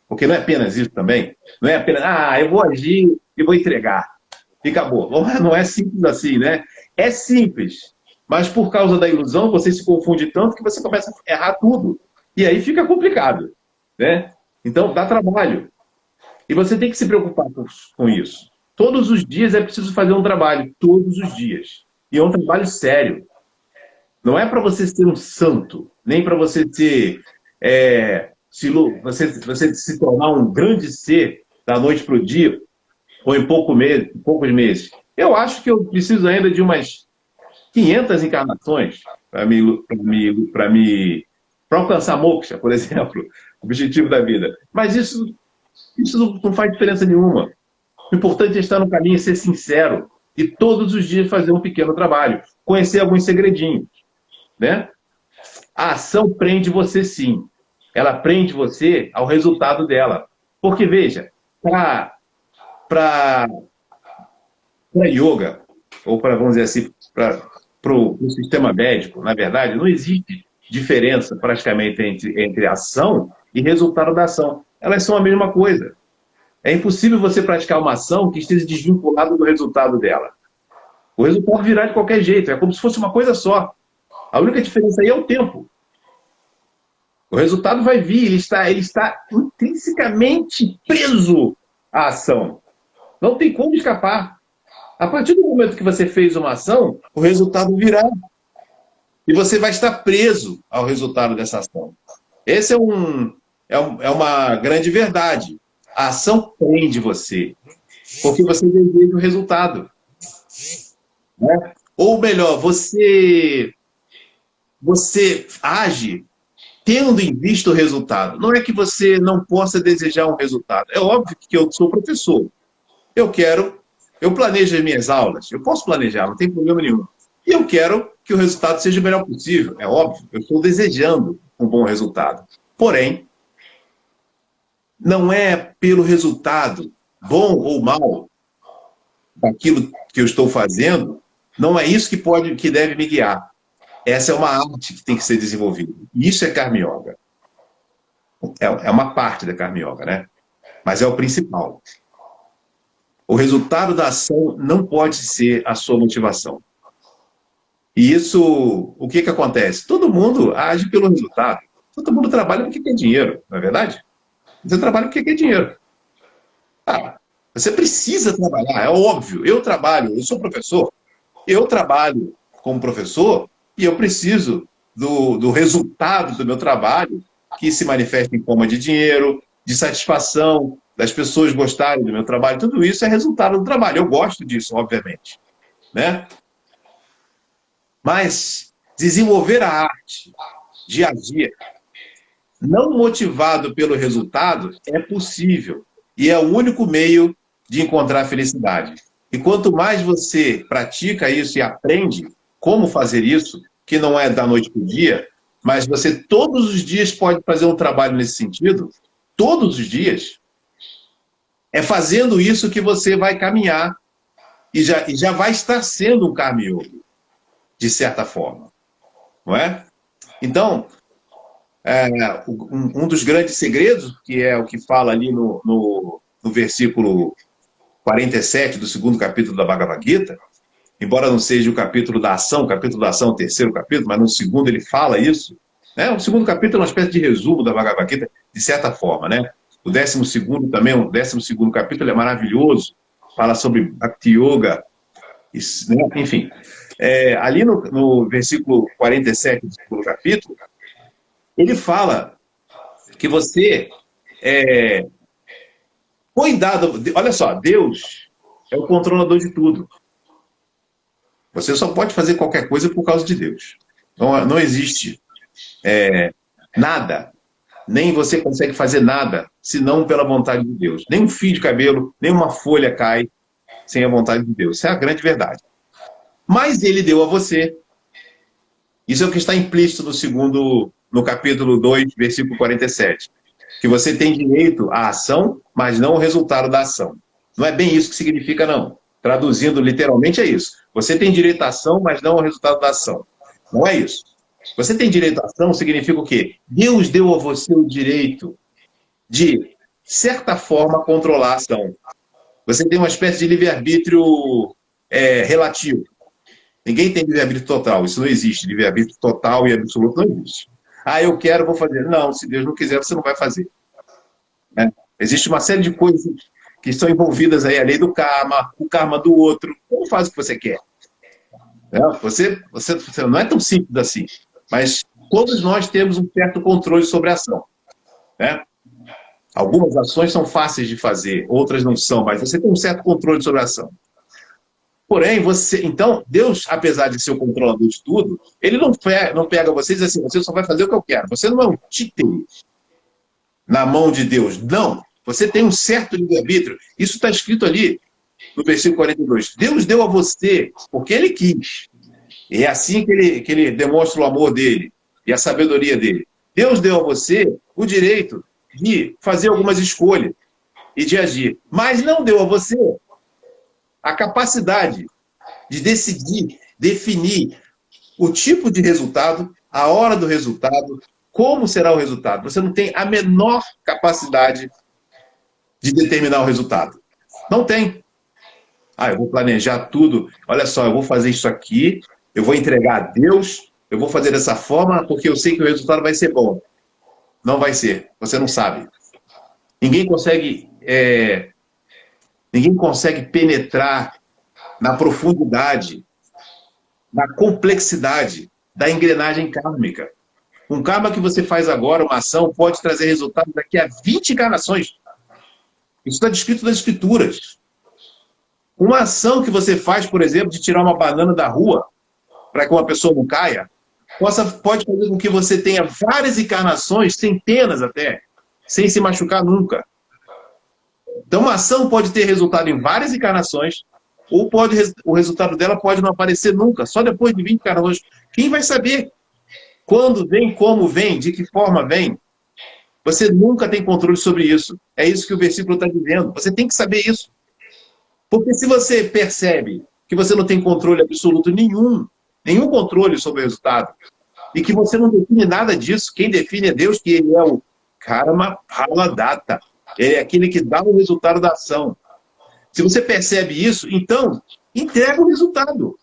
porque não é apenas isso também. Não é apenas, eu vou agir e vou entregar. E acabou. Não é simples assim, né? É simples, mas por causa da ilusão, você se confunde tanto que você começa a errar tudo. E aí fica complicado, né? Então, dá trabalho. E você tem que se preocupar com isso. Todos os dias é preciso fazer um trabalho, todos os dias. E é um trabalho sério. Não é para você ser um santo, nem para você ser, você se tornar um grande ser da noite para o dia, ou em poucos meses. Eu acho que eu preciso ainda de umas 500 encarnações para alcançar moksha, por exemplo, o objetivo da vida. Mas isso não faz diferença nenhuma. O importante é estar no caminho e ser sincero. E todos os dias fazer um pequeno trabalho. Conhecer alguns segredinhos, né? A ação prende você sim. Ela prende você ao resultado dela. Porque, veja, para yoga, ou para, vamos dizer assim, para o sistema médico, na verdade, não existe diferença praticamente entre ação e resultado da ação. Elas são a mesma coisa. É impossível você praticar uma ação que esteja desvinculada do resultado dela. O resultado virá de qualquer jeito, é como se fosse uma coisa só. A única diferença aí é o tempo. O resultado vai vir, ele está intrinsecamente preso à ação. Não tem como escapar. A partir do momento que você fez uma ação, o resultado virá. E você vai estar preso ao resultado dessa ação. Esse é uma grande verdade. A ação prende você, porque você deseja o resultado. Né? Ou melhor, você age tendo em vista o resultado. Não é que você não possa desejar um resultado. É óbvio que eu sou professor. Eu planejo as minhas aulas. Eu posso planejar, não tem problema nenhum. E eu quero que o resultado seja o melhor possível. É óbvio, eu estou desejando um bom resultado. Porém, não é pelo resultado, bom ou mal, daquilo que eu estou fazendo, não é isso que deve me guiar. Essa é uma arte que tem que ser desenvolvida. E isso é Karma Yoga. É uma parte da Karma Yoga, né? Mas é o principal. O resultado da ação não pode ser a sua motivação. E isso, o que acontece? Todo mundo age pelo resultado. Todo mundo trabalha porque quer dinheiro, não é verdade? Você trabalha porque quer dinheiro. Você precisa trabalhar, é óbvio. Eu sou professor, eu trabalho como professor e eu preciso do resultado do meu trabalho que se manifesta em forma de dinheiro, de satisfação, das pessoas gostarem do meu trabalho. Tudo isso é resultado do trabalho. Eu gosto disso, obviamente. Né? Mas desenvolver a arte de agir não motivado pelo resultado é possível. E é o único meio de encontrar felicidade. E quanto mais você pratica isso e aprende como fazer isso, que não é da noite para o dia, mas você todos os dias pode fazer um trabalho nesse sentido, todos os dias, é fazendo isso que você vai caminhar e já vai estar sendo um Karma Yoga, de certa forma. Não é? Então, um dos grandes segredos, que é o que fala ali no versículo 47 do segundo capítulo da Bhagavad Gita, embora não seja o capítulo da ação é o terceiro capítulo, mas no segundo ele fala isso. Né? O segundo capítulo é uma espécie de resumo da Bhagavad Gita, de certa forma. Né? O 12º também, o 12º capítulo é maravilhoso, fala sobre Bhakti Yoga, né? Enfim. Ali no versículo 47 do segundo capítulo, ele fala que você põe dado... Olha só, Deus é o controlador de tudo. Você só pode fazer qualquer coisa por causa de Deus. Não existe nada, nem você consegue fazer nada, senão pela vontade de Deus. Nem um fio de cabelo, nem uma folha cai sem a vontade de Deus. Isso é a grande verdade. Mas ele deu a você. Isso é o que está implícito no capítulo 2, versículo 47. Que você tem direito à ação, mas não ao resultado da ação. Não é bem isso que significa, não. Traduzindo literalmente é isso. Você tem direito à ação, mas não ao resultado da ação. Não é isso. Você tem direito à ação significa o quê? Deus deu a você o direito de, certa forma, controlar a ação. Você tem uma espécie de livre-arbítrio relativo. Ninguém tem livre-arbítrio total. Isso não existe. Livre-arbítrio total e absoluto não existe. Ah, eu quero, vou fazer. Não, se Deus não quiser, você não vai fazer. Né? Existe uma série de coisas que estão envolvidas aí, a lei do karma, o karma do outro. Como faz o que você quer? Né? Você não é tão simples assim. Mas todos nós temos um certo controle sobre a ação. Né? Algumas ações são fáceis de fazer, outras não são, mas você tem um certo controle sobre a ação. Porém, então, Deus, apesar de ser o controlador de tudo, ele não pega você e diz assim, você só vai fazer o que eu quero. Você não é um títere na mão de Deus. Não. Você tem um certo livre-arbítrio. Isso está escrito ali no versículo 42. Deus deu a você porque ele quis. E é assim que ele demonstra o amor dele e a sabedoria dele. Deus deu a você o direito de fazer algumas escolhas e de agir. Mas não deu a você a capacidade de decidir, definir o tipo de resultado, a hora do resultado, como será o resultado. Você não tem a menor capacidade de determinar o resultado. Não tem. Ah, eu vou planejar tudo. Olha só, eu vou fazer isso aqui, eu vou entregar a Deus, eu vou fazer dessa forma porque eu sei que o resultado vai ser bom. Não vai ser. Você não sabe. Ninguém consegue penetrar na profundidade, na complexidade da engrenagem kármica. Um karma que você faz agora, uma ação, pode trazer resultado daqui a 20 encarnações. Isso está descrito nas escrituras. Uma ação que você faz, por exemplo, de tirar uma banana da rua para que uma pessoa não caia, pode fazer com que você tenha várias encarnações, centenas até, sem se machucar nunca. Então, uma ação pode ter resultado em várias encarnações, ou o resultado dela pode não aparecer nunca, só depois de 20 encarnações. Quem vai saber quando vem, como vem, de que forma vem? Você nunca tem controle sobre isso. É isso que o versículo está dizendo. Você tem que saber isso. Porque se você percebe que você não tem controle absoluto nenhum controle sobre o resultado, e que você não define nada disso, quem define é Deus, que ele é o Karma Phala Data. Ele é aquele que dá o resultado da ação. Se você percebe isso, então, entrega o resultado.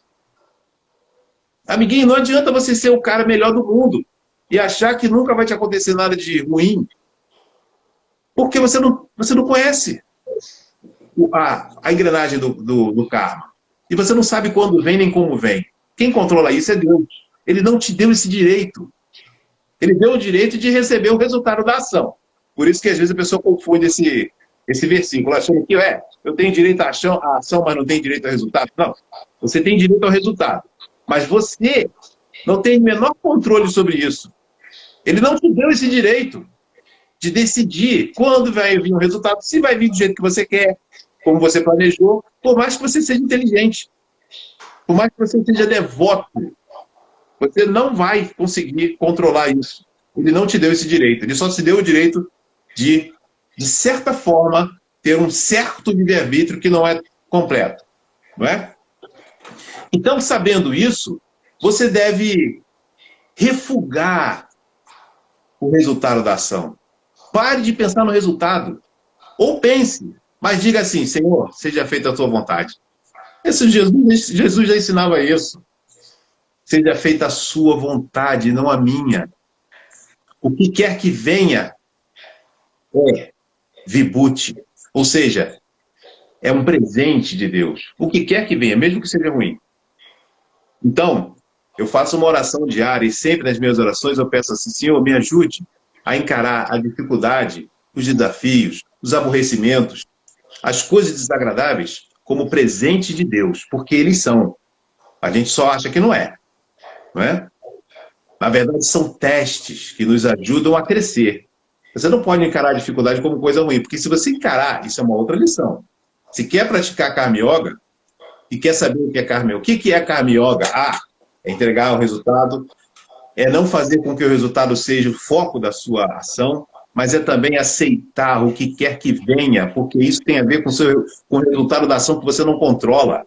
Amiguinho, não adianta você ser o cara melhor do mundo e achar que nunca vai te acontecer nada de ruim, porque você não conhece a engrenagem do karma. E você não sabe quando vem nem como vem. Quem controla isso é Deus. Ele não te deu esse direito. Ele deu o direito de receber o resultado da ação. Por isso que às vezes a pessoa confunde esse versículo, achando que eu tenho direito à ação, mas não tenho direito ao resultado. Não, você tem direito ao resultado. Mas você não tem o menor controle sobre isso. Ele não te deu esse direito de decidir quando vai vir o resultado, se vai vir do jeito que você quer, como você planejou, por mais que você seja inteligente, por mais que você seja devoto, você não vai conseguir controlar isso. Ele não te deu esse direito. Ele só te deu o direito de certa forma, ter um certo livre-arbítrio que não é completo. Não é? Então, sabendo isso, você deve refugar o resultado da ação. Pare de pensar no resultado. Ou pense, mas diga assim, Senhor, seja feita a tua vontade. Jesus já ensinava isso. Seja feita a sua vontade, não a minha. O que quer que venha é vibhuti, ou seja, é um presente de Deus. O que quer que venha, mesmo que seja ruim. Então, eu faço uma oração diária e sempre nas minhas orações eu peço assim, Senhor, me ajude a encarar a dificuldade, os desafios, os aborrecimentos, as coisas desagradáveis como presente de Deus, porque eles são. A gente só acha que não é. Não é? Na verdade, são testes que nos ajudam a crescer. Você não pode encarar a dificuldade como coisa ruim, porque se você encarar, isso é uma outra lição. Se quer praticar Karma Yoga e quer saber o que é Karma Yoga, o que é Karma Yoga? É entregar o resultado, é não fazer com que o resultado seja o foco da sua ação, mas é também aceitar o que quer que venha, porque isso tem a ver com o resultado da ação que você não controla.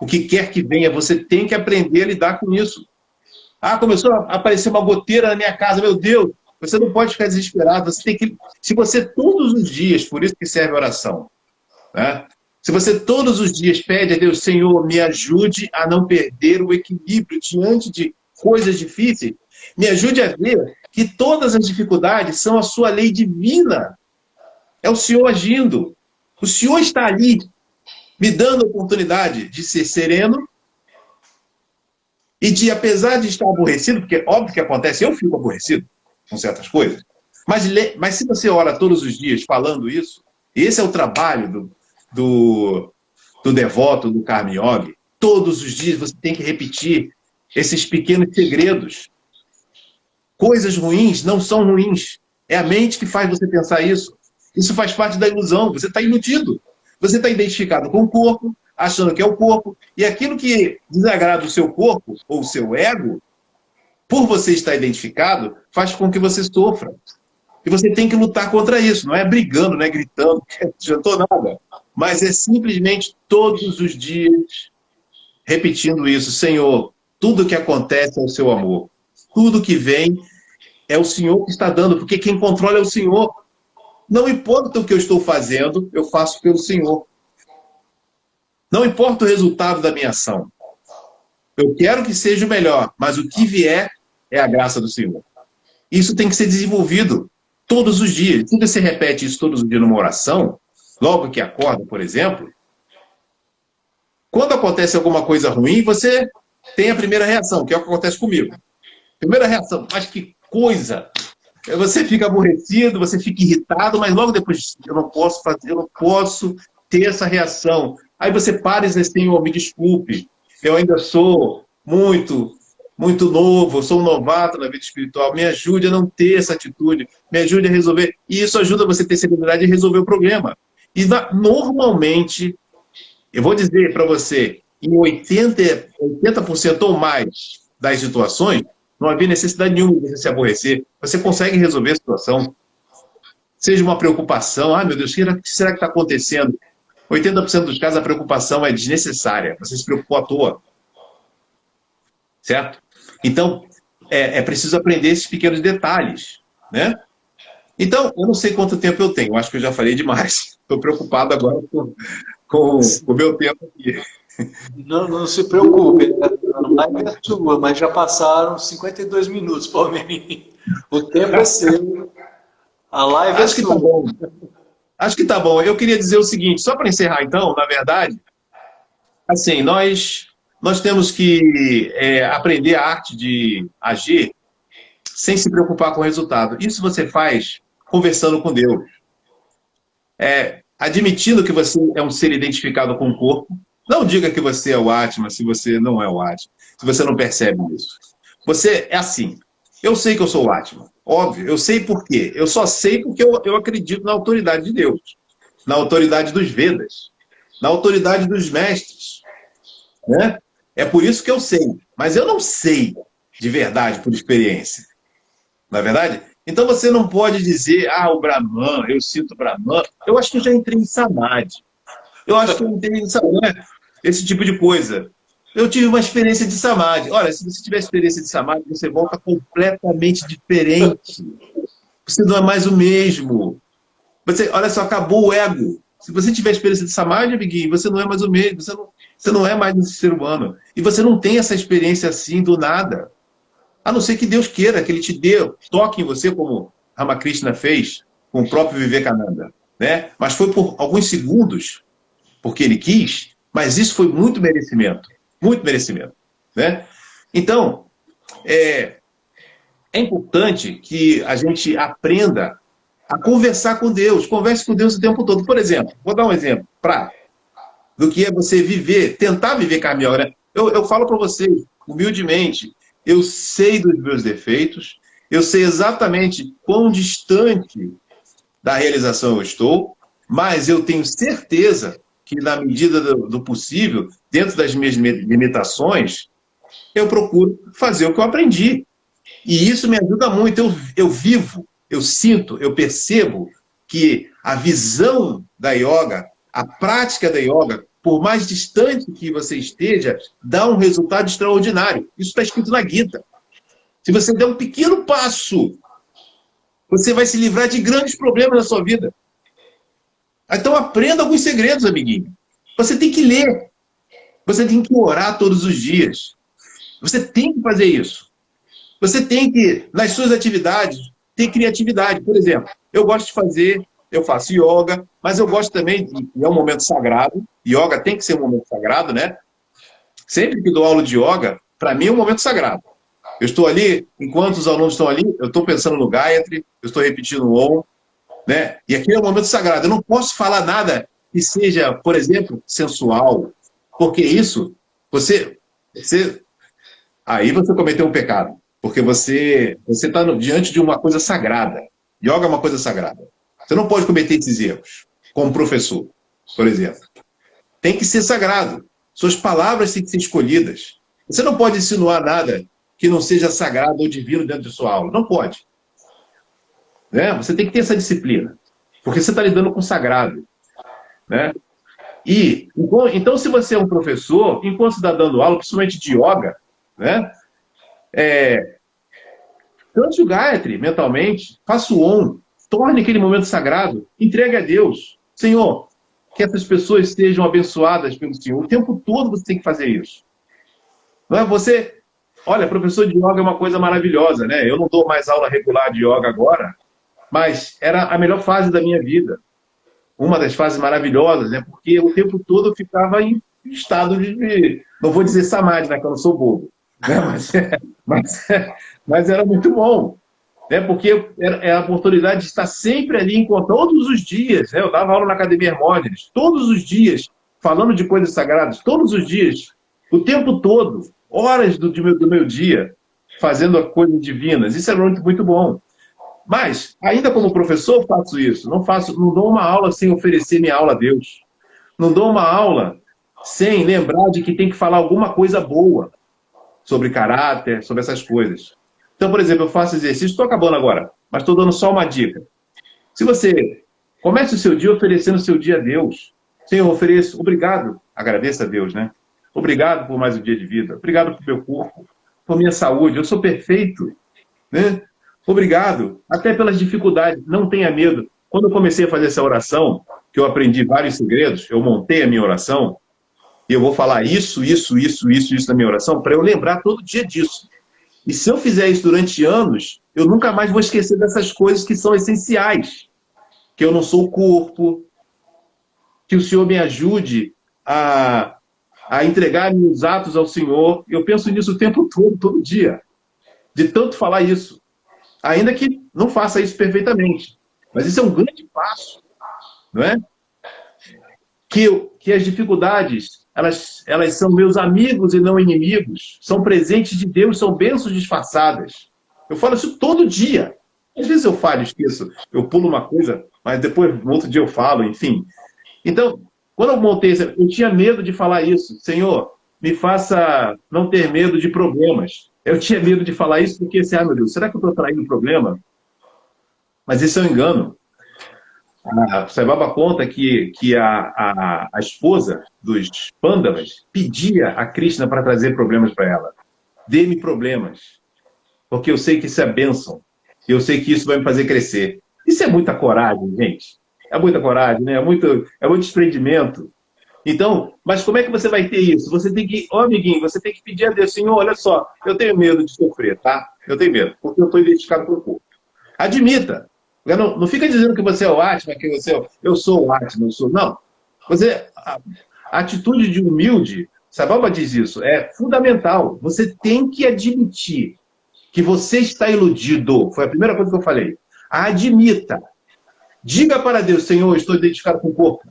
O que quer que venha, você tem que aprender a lidar com isso. Ah, começou a aparecer uma goteira na minha casa, meu Deus, você não pode ficar desesperado, você tem que... Se você todos os dias, por isso que serve a oração, né? Se você todos os dias pede a Deus, Senhor, me ajude a não perder o equilíbrio diante de coisas difíceis, me ajude a ver que todas as dificuldades são a sua lei divina. É o Senhor agindo. O Senhor está ali, me dando a oportunidade de ser sereno e de, apesar de estar aborrecido, porque óbvio que acontece, eu fico aborrecido com certas coisas, mas se você ora todos os dias falando isso, esse é o trabalho do devoto, do Karma Yoga. Todos os dias você tem que repetir esses pequenos segredos. Coisas ruins não são ruins. É a mente que faz você pensar isso. Isso faz parte da ilusão. Você está iludido. Você está identificado com o corpo, achando que é o corpo, e aquilo que desagrada o seu corpo, ou o seu ego, por você estar identificado, faz com que você sofra. E você tem que lutar contra isso. Não é brigando, não é gritando, não adiantou nada. Mas é simplesmente todos os dias repetindo isso. Senhor, tudo que acontece é o seu amor. Tudo que vem é o Senhor que está dando, porque quem controla é o Senhor. Não importa o que eu estou fazendo, eu faço pelo Senhor. Não importa o resultado da minha ação. Eu quero que seja o melhor, mas o que vier é a graça do Senhor. Isso tem que ser desenvolvido todos os dias. Se você repete isso todos os dias numa oração, logo que acorda, por exemplo, quando acontece alguma coisa ruim, você tem a primeira reação, que é o que acontece comigo. Primeira reação, mas que coisa! Você fica aborrecido, você fica irritado, mas logo depois, eu não posso fazer, eu não posso ter essa reação. Aí você para e diz, Senhor, me desculpe, eu ainda sou muito novo, eu sou um novato na vida espiritual, me ajude a não ter essa atitude, me ajude a resolver. E isso ajuda você a ter serenidade de resolver o problema. E normalmente, eu vou dizer para você, em 80% ou mais das situações, não havia necessidade nenhuma de você se aborrecer. Você consegue resolver a situação. Seja uma preocupação, meu Deus, o que será que está acontecendo? 80% dos casos a preocupação é desnecessária. Você se preocupou à toa. Certo? Então, é preciso aprender esses pequenos detalhes, né? Então, eu não sei quanto tempo eu tenho. Eu acho que eu já falei demais. Estou preocupado agora com o meu tempo aqui. Não se preocupe, a live é sua, mas já passaram 52 minutos, Palmeirinho. O tempo é seu. A live Acho que tá bom. Acho que tá bom. Eu queria dizer o seguinte, só para encerrar então, na verdade, assim, nós temos que aprender a arte de agir sem se preocupar com o resultado. Isso você faz conversando com Deus. Admitindo que você é um ser identificado com o corpo. Não diga que você é o Atma se você não é o Atma, se você não percebe isso. Você é assim. Eu sei que eu sou o Atma. Óbvio, eu sei por quê. Eu só sei porque eu acredito na autoridade de Deus, na autoridade dos Vedas, na autoridade dos mestres. Né? É por isso que eu sei. Mas eu não sei de verdade por experiência. Não é verdade? Então você não pode dizer, o Brahman, eu sinto Brahman. Eu acho que eu já entrei em Samadhi. Eu acho que eu entrei em Samadhi. Esse tipo de coisa. Eu tive uma experiência de Samadhi. Olha, se você tiver experiência de Samadhi, você volta completamente diferente. Você não é mais o mesmo. Olha só, acabou o ego. Se você tiver experiência de Samadhi, amiguinho, você não é mais o mesmo. Você não é mais um ser humano. E você não tem essa experiência assim do nada. A não ser que Deus queira, que Ele te dê, toque em você, como Ramakrishna fez com o próprio Vivekananda. Né? Mas foi por alguns segundos, porque Ele quis, mas isso foi muito merecimento. Muito merecimento. Né? Então, é importante que a gente aprenda a conversar com Deus. Converse com Deus o tempo todo. Por exemplo, vou dar um exemplo prático do que é você viver, tentar viver Karma Yoga. Né? Eu falo para vocês, humildemente, eu sei dos meus defeitos, eu sei exatamente quão distante da realização eu estou, mas eu tenho certeza que, na medida do possível, dentro das minhas limitações, eu procuro fazer o que eu aprendi. E isso me ajuda muito. Eu vivo eu sinto, eu percebo que a visão da yoga, a prática da yoga, por mais distante que você esteja, dá um resultado extraordinário. Isso está escrito na Gita. Se você der um pequeno passo, você vai se livrar de grandes problemas na sua vida. Então aprenda alguns segredos, amiguinho. Você tem que ler. Você tem que orar todos os dias. Você tem que fazer isso. Você tem que, nas suas atividades, ter criatividade. Por exemplo, eu gosto de fazer, eu faço yoga, mas eu gosto também, é um momento sagrado. Yoga tem que ser um momento sagrado, né? Sempre que dou aula de yoga, para mim é um momento sagrado. Eu estou ali, enquanto os alunos estão ali, eu estou pensando no Gayatri, eu estou repetindo o Om, né? E aqui é um momento sagrado. Eu não posso falar nada que seja, por exemplo, sensual, porque isso, aí você cometeu um pecado, porque você está diante de uma coisa sagrada. Yoga é uma coisa sagrada. Você não pode cometer esses erros, como professor, por exemplo. Tem que ser sagrado. Suas palavras têm que ser escolhidas. Você não pode insinuar nada que não seja sagrado ou divino dentro de sua aula. Não pode. Né? Você tem que ter essa disciplina, porque você está lidando com o sagrado. Né? E, então, se você é um professor, enquanto você está dando aula, principalmente de yoga, né? Cante o Gayatri mentalmente, faça o Om, torne aquele momento sagrado, entregue a Deus. Senhor, que essas pessoas sejam abençoadas pelo Senhor. O tempo todo você tem que fazer isso. Não é você... Olha, professor de yoga é uma coisa maravilhosa, né? Eu não dou mais aula regular de yoga agora, mas era a melhor fase da minha vida. Uma das fases maravilhosas, né? Porque o tempo todo eu ficava em estado de... Não vou dizer samadhi, né? Que eu não sou bobo. Né? Mas era muito bom. Né? Porque era a oportunidade de estar sempre ali, todos os dias. Né? Eu dava aula na Academia Hermógenes, todos os dias, falando de coisas sagradas, todos os dias, o tempo todo, horas do meu dia, fazendo coisas divinas. Isso era muito, muito bom. Mas, ainda como professor, faço isso. Não dou uma aula sem oferecer minha aula a Deus. Não dou uma aula sem lembrar de que tem que falar alguma coisa boa sobre caráter, sobre essas coisas. Então, por exemplo, eu faço exercício, estou acabando agora, mas estou dando só uma dica. Se você comece o seu dia oferecendo o seu dia a Deus, Senhor, eu ofereço, obrigado, agradeça a Deus, né? Obrigado por mais um dia de vida, obrigado por meu corpo, por minha saúde, eu sou perfeito, né? Obrigado, até pelas dificuldades, não tenha medo. Quando eu comecei a fazer essa oração, que eu aprendi vários segredos, eu montei a minha oração, e eu vou falar isso na minha oração, para eu lembrar todo dia disso. E se eu fizer isso durante anos, eu nunca mais vou esquecer dessas coisas que são essenciais. Que eu não sou o corpo, que o Senhor me ajude a entregar meus atos ao Senhor. Eu penso nisso o tempo todo dia, de tanto falar isso. Ainda que não faça isso perfeitamente. Mas isso é um grande passo, não é? Que as dificuldades, elas são meus amigos e não inimigos, são presentes de Deus, são bênçãos disfarçadas. Eu falo isso todo dia. Às vezes eu falho, esqueço, eu pulo uma coisa, mas depois, no outro dia eu falo, enfim. Então, quando eu montei isso, eu tinha medo de falar isso. Senhor, me faça não ter medo de problemas. Eu tinha medo de falar isso porque, assim, meu Deus, será que eu estou traindo o problema? Mas isso é um engano. A Sai Baba conta que a esposa dos Pandavas pedia a Krishna para trazer problemas para ela. Dê-me problemas, porque eu sei que isso é bênção. Eu sei que isso vai me fazer crescer. Isso é muita coragem, gente. É muita coragem, né? É muito desprendimento. Então, mas como é que você vai ter isso? Você tem que, amiguinho, você tem que pedir a Deus, Senhor, olha só, eu tenho medo de sofrer, tá? Eu tenho medo, porque eu estou identificado com o corpo. Admita. Não fica dizendo que você é o Atma, que eu sou o Atma, eu sou... Não. A atitude de humilde, Sai Baba diz isso, é fundamental. Você tem que admitir que você está iludido. Foi a primeira coisa que eu falei. Admita. Diga para Deus, Senhor, eu estou identificado com o corpo.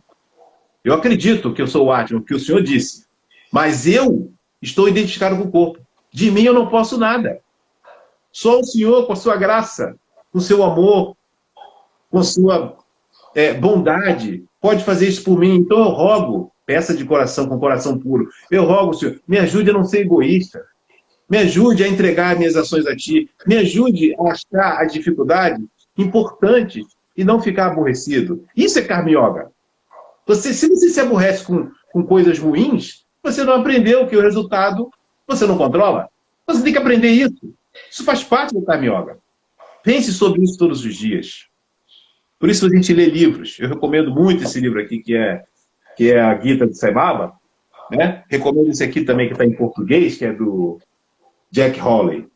Eu acredito que eu sou o Atma, que o Senhor disse. Mas eu estou identificado com o corpo. De mim eu não posso nada. Só o Senhor, com a sua graça, com o seu amor, com sua bondade, pode fazer isso por mim. Então eu rogo, peça de coração, com coração puro, eu rogo, Senhor, me ajude a não ser egoísta, me ajude a entregar minhas ações a Ti, me ajude a achar a dificuldade importantes e não ficar aborrecido. Isso é Karma Yoga. Se você se aborrece com coisas ruins, você não aprendeu que o resultado você não controla. Você tem que aprender isso. Isso faz parte do Karma Yoga. Pense sobre isso todos os dias. Por isso a gente lê livros. Eu recomendo muito esse livro aqui, que é a Gita de Sai Baba. Né? Recomendo esse aqui também, que está em português, que é do Jack Holley.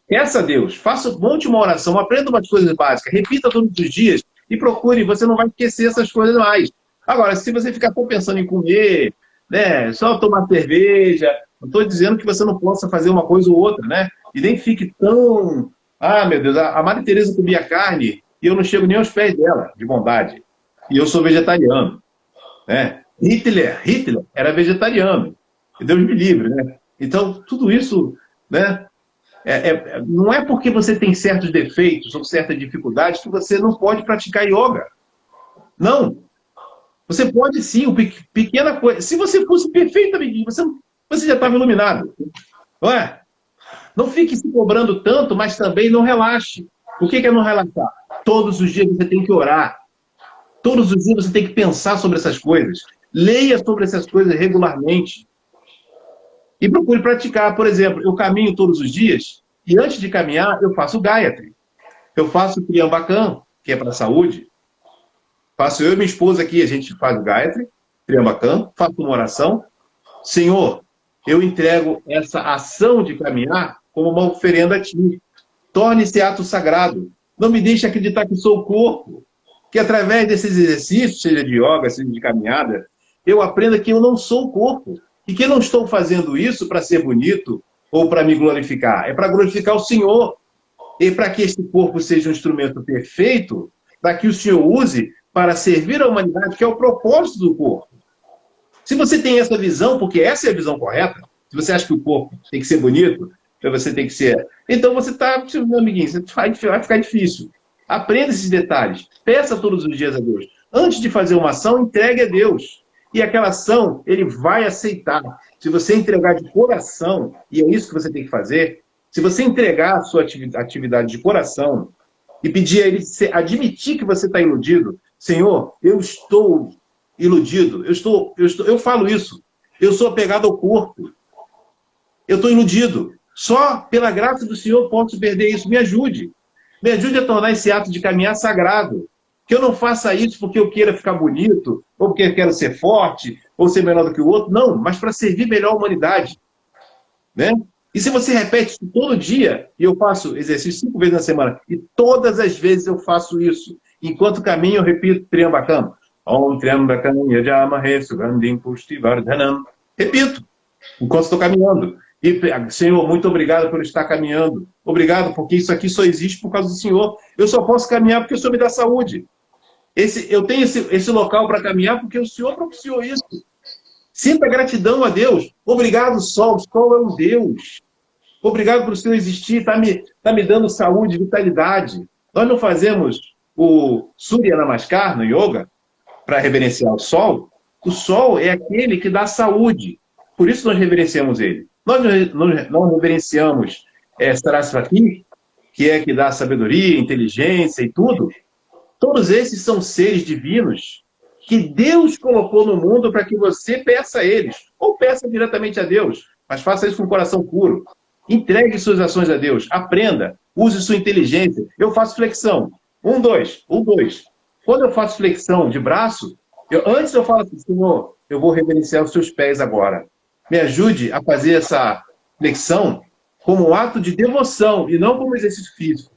Peça a Deus, monte uma oração, aprenda umas coisas básicas, repita todos os dias e procure, você não vai esquecer essas coisas mais. Agora, se você ficar só pensando em comer, né, só tomar cerveja, não estou dizendo que você não possa fazer uma coisa ou outra, né? E nem fique tão... Ah, meu Deus, a Madre Teresa comia carne e eu não chego nem aos pés dela, de bondade. E eu sou vegetariano, né? Hitler era vegetariano. E Deus me livre, né? Então, tudo isso, né? Não é porque você tem certos defeitos ou certas dificuldades que você não pode praticar yoga. Não. Você pode sim, pequena coisa. Se você fosse perfeito, amiguinho, você já estava iluminado. Não é? Não fique se cobrando tanto, mas também não relaxe. O que é não relaxar? Todos os dias você tem que orar. Todos os dias você tem que pensar sobre essas coisas. Leia sobre essas coisas regularmente. E procure praticar. Por exemplo, eu caminho todos os dias e antes de caminhar eu faço Gayatri. Eu faço Triambakam, que é para a saúde. Faço eu e minha esposa aqui, a gente faz o Gayatri, Triambakam, faço uma oração. Senhor, eu entrego essa ação de caminhar como uma oferenda a Ti. Torne esse ato sagrado. Não me deixe acreditar que sou o corpo. Que através desses exercícios, seja de yoga, seja de caminhada, eu aprenda que eu não sou o corpo. E que eu não estou fazendo isso para ser bonito ou para me glorificar. É para glorificar o Senhor. E para que este corpo seja um instrumento perfeito, para que o Senhor use para servir a humanidade, que é o propósito do corpo. Se você tem essa visão, porque essa é a visão correta, se você acha que o corpo tem que ser bonito, você tem que ser... Então você está, meu amiguinho, vai ficar difícil. Aprenda esses detalhes. Peça todos os dias a Deus. Antes de fazer uma ação, entregue a Deus. E aquela ação, Ele vai aceitar. Se você entregar de coração, e é isso que você tem que fazer, se você entregar a sua atividade de coração e pedir a Ele admitir que você está iludido, Senhor, eu estou iludido, eu falo isso, eu sou apegado ao corpo, eu estou iludido. Só pela graça do Senhor posso perder isso. Me ajude a tornar esse ato de caminhar sagrado. Que eu não faça isso porque eu queira ficar bonito, ou porque eu quero ser forte, ou ser melhor do que o outro. Não, mas para servir melhor a humanidade. Né? E se você repete isso todo dia, e eu faço exercício 5 vezes na semana, e todas as vezes eu faço isso, enquanto caminho eu repito Triambakam. Om Triambakam Yajamahe Sugandhim Pushtivardhanam. Repito, enquanto estou caminhando. E, Senhor, muito obrigado por estar caminhando. Obrigado, porque isso aqui só existe por causa do Senhor. Eu só posso caminhar porque o Senhor me dá saúde. Eu tenho esse local para caminhar porque o Senhor propiciou isso. Sinta gratidão a Deus. Obrigado, Sol. O Sol é um Deus. Obrigado por o Senhor existir. Está me dando saúde, vitalidade. Nós não fazemos o Surya Namaskar no yoga para reverenciar o Sol. O Sol é aquele que dá saúde. Por isso nós reverenciamos ele. Nós reverenciamos Sarasvati, que é que dá sabedoria, inteligência e tudo. Todos esses são seres divinos que Deus colocou no mundo para que você peça a eles. Ou peça diretamente a Deus, mas faça isso com o coração puro. Entregue suas ações a Deus. Aprenda. Use sua inteligência. Eu faço flexão. 1, 2. 1, 2. Quando eu faço flexão de braço, antes eu falo assim, Senhor, eu vou reverenciar os seus pés agora. Me ajude a fazer essa flexão como um ato de devoção e não como exercício físico.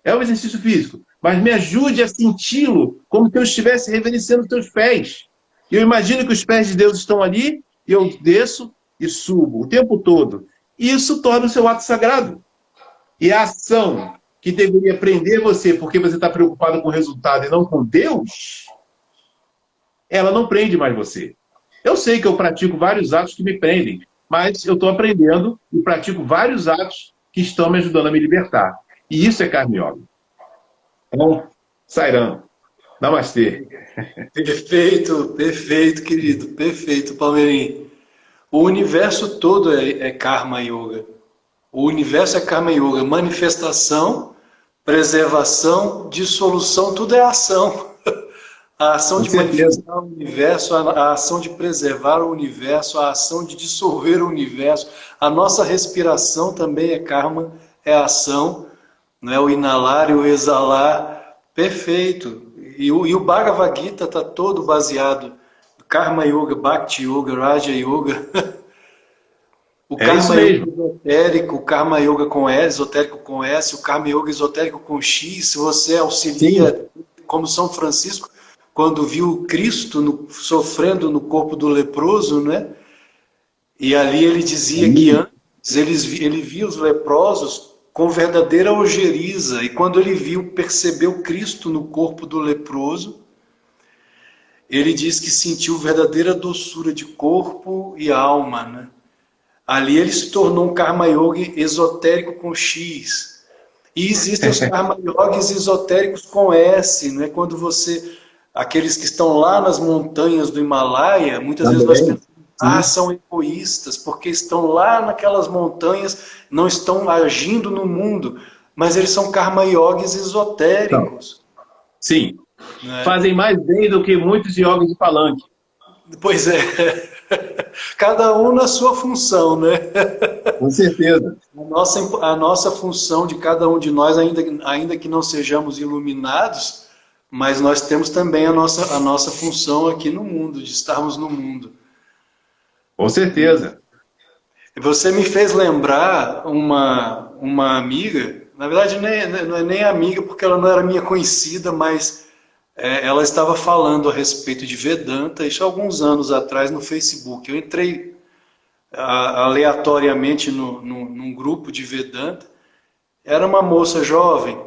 É um exercício físico, mas me ajude a senti-lo como se eu estivesse reverenciando os teus pés. Eu imagino que os pés de Deus estão ali e eu desço e subo o tempo todo. E isso torna o seu ato sagrado. E a ação que deveria prender você porque você está preocupado com o resultado e não com Deus, ela não prende mais você. Eu sei que eu pratico vários atos que me prendem, mas eu estou aprendendo e pratico vários atos que estão me ajudando a me libertar. E isso é Karma Yoga. Então, Sairam. Namastê. Perfeito, perfeito, querido. Perfeito, Palmeirinho. O universo todo é Karma Yoga. O universo é Karma Yoga. Manifestação preservação, dissolução, tudo é ação. A ação Com de certeza. manifestar o universo, a ação de preservar o universo, a ação de dissolver o universo. A nossa respiração também é karma, é ação, não é? O inalar e o exalar, perfeito. E o Bhagavad Gita está todo baseado no Karma Yoga, Bhakti Yoga, Raja Yoga. O É isso Karma Yoga mesmo. esotérico, o Karma Yoga com S, esotérico com S, o Karma Yoga esotérico com X, se você Sim, auxilia, como São Francisco, quando viu Cristo sofrendo no corpo do leproso, né? E ali ele dizia que sim, antes ele via os leprosos com verdadeira ojeriza, e quando ele percebeu Cristo no corpo do leproso, ele diz que sentiu verdadeira doçura de corpo e alma, né? Ali ele se tornou um Karma Yogi esotérico com X. E existem os Karma Yogis esotéricos com S, né? Quando você, aqueles que estão lá nas montanhas do Himalaia, muitas vezes nós também. pensamos, Sim. são egoístas, porque estão lá naquelas montanhas, não estão agindo no mundo, mas eles são Karma Yogis Então, esotéricos, sim. né? Fazem mais bem do que muitos jogos de palanque. Pois é, cada um na sua função, né? Com certeza. A nossa função de cada um de nós, ainda que não sejamos iluminados, mas nós temos também a nossa função aqui no mundo, de estarmos no mundo. Com certeza. Você me fez lembrar uma amiga, na verdade não é nem amiga, porque ela não era minha conhecida, mas ela estava falando a respeito de Vedanta, isso há alguns anos atrás no Facebook. Eu entrei aleatoriamente num grupo de Vedanta. Era uma moça jovem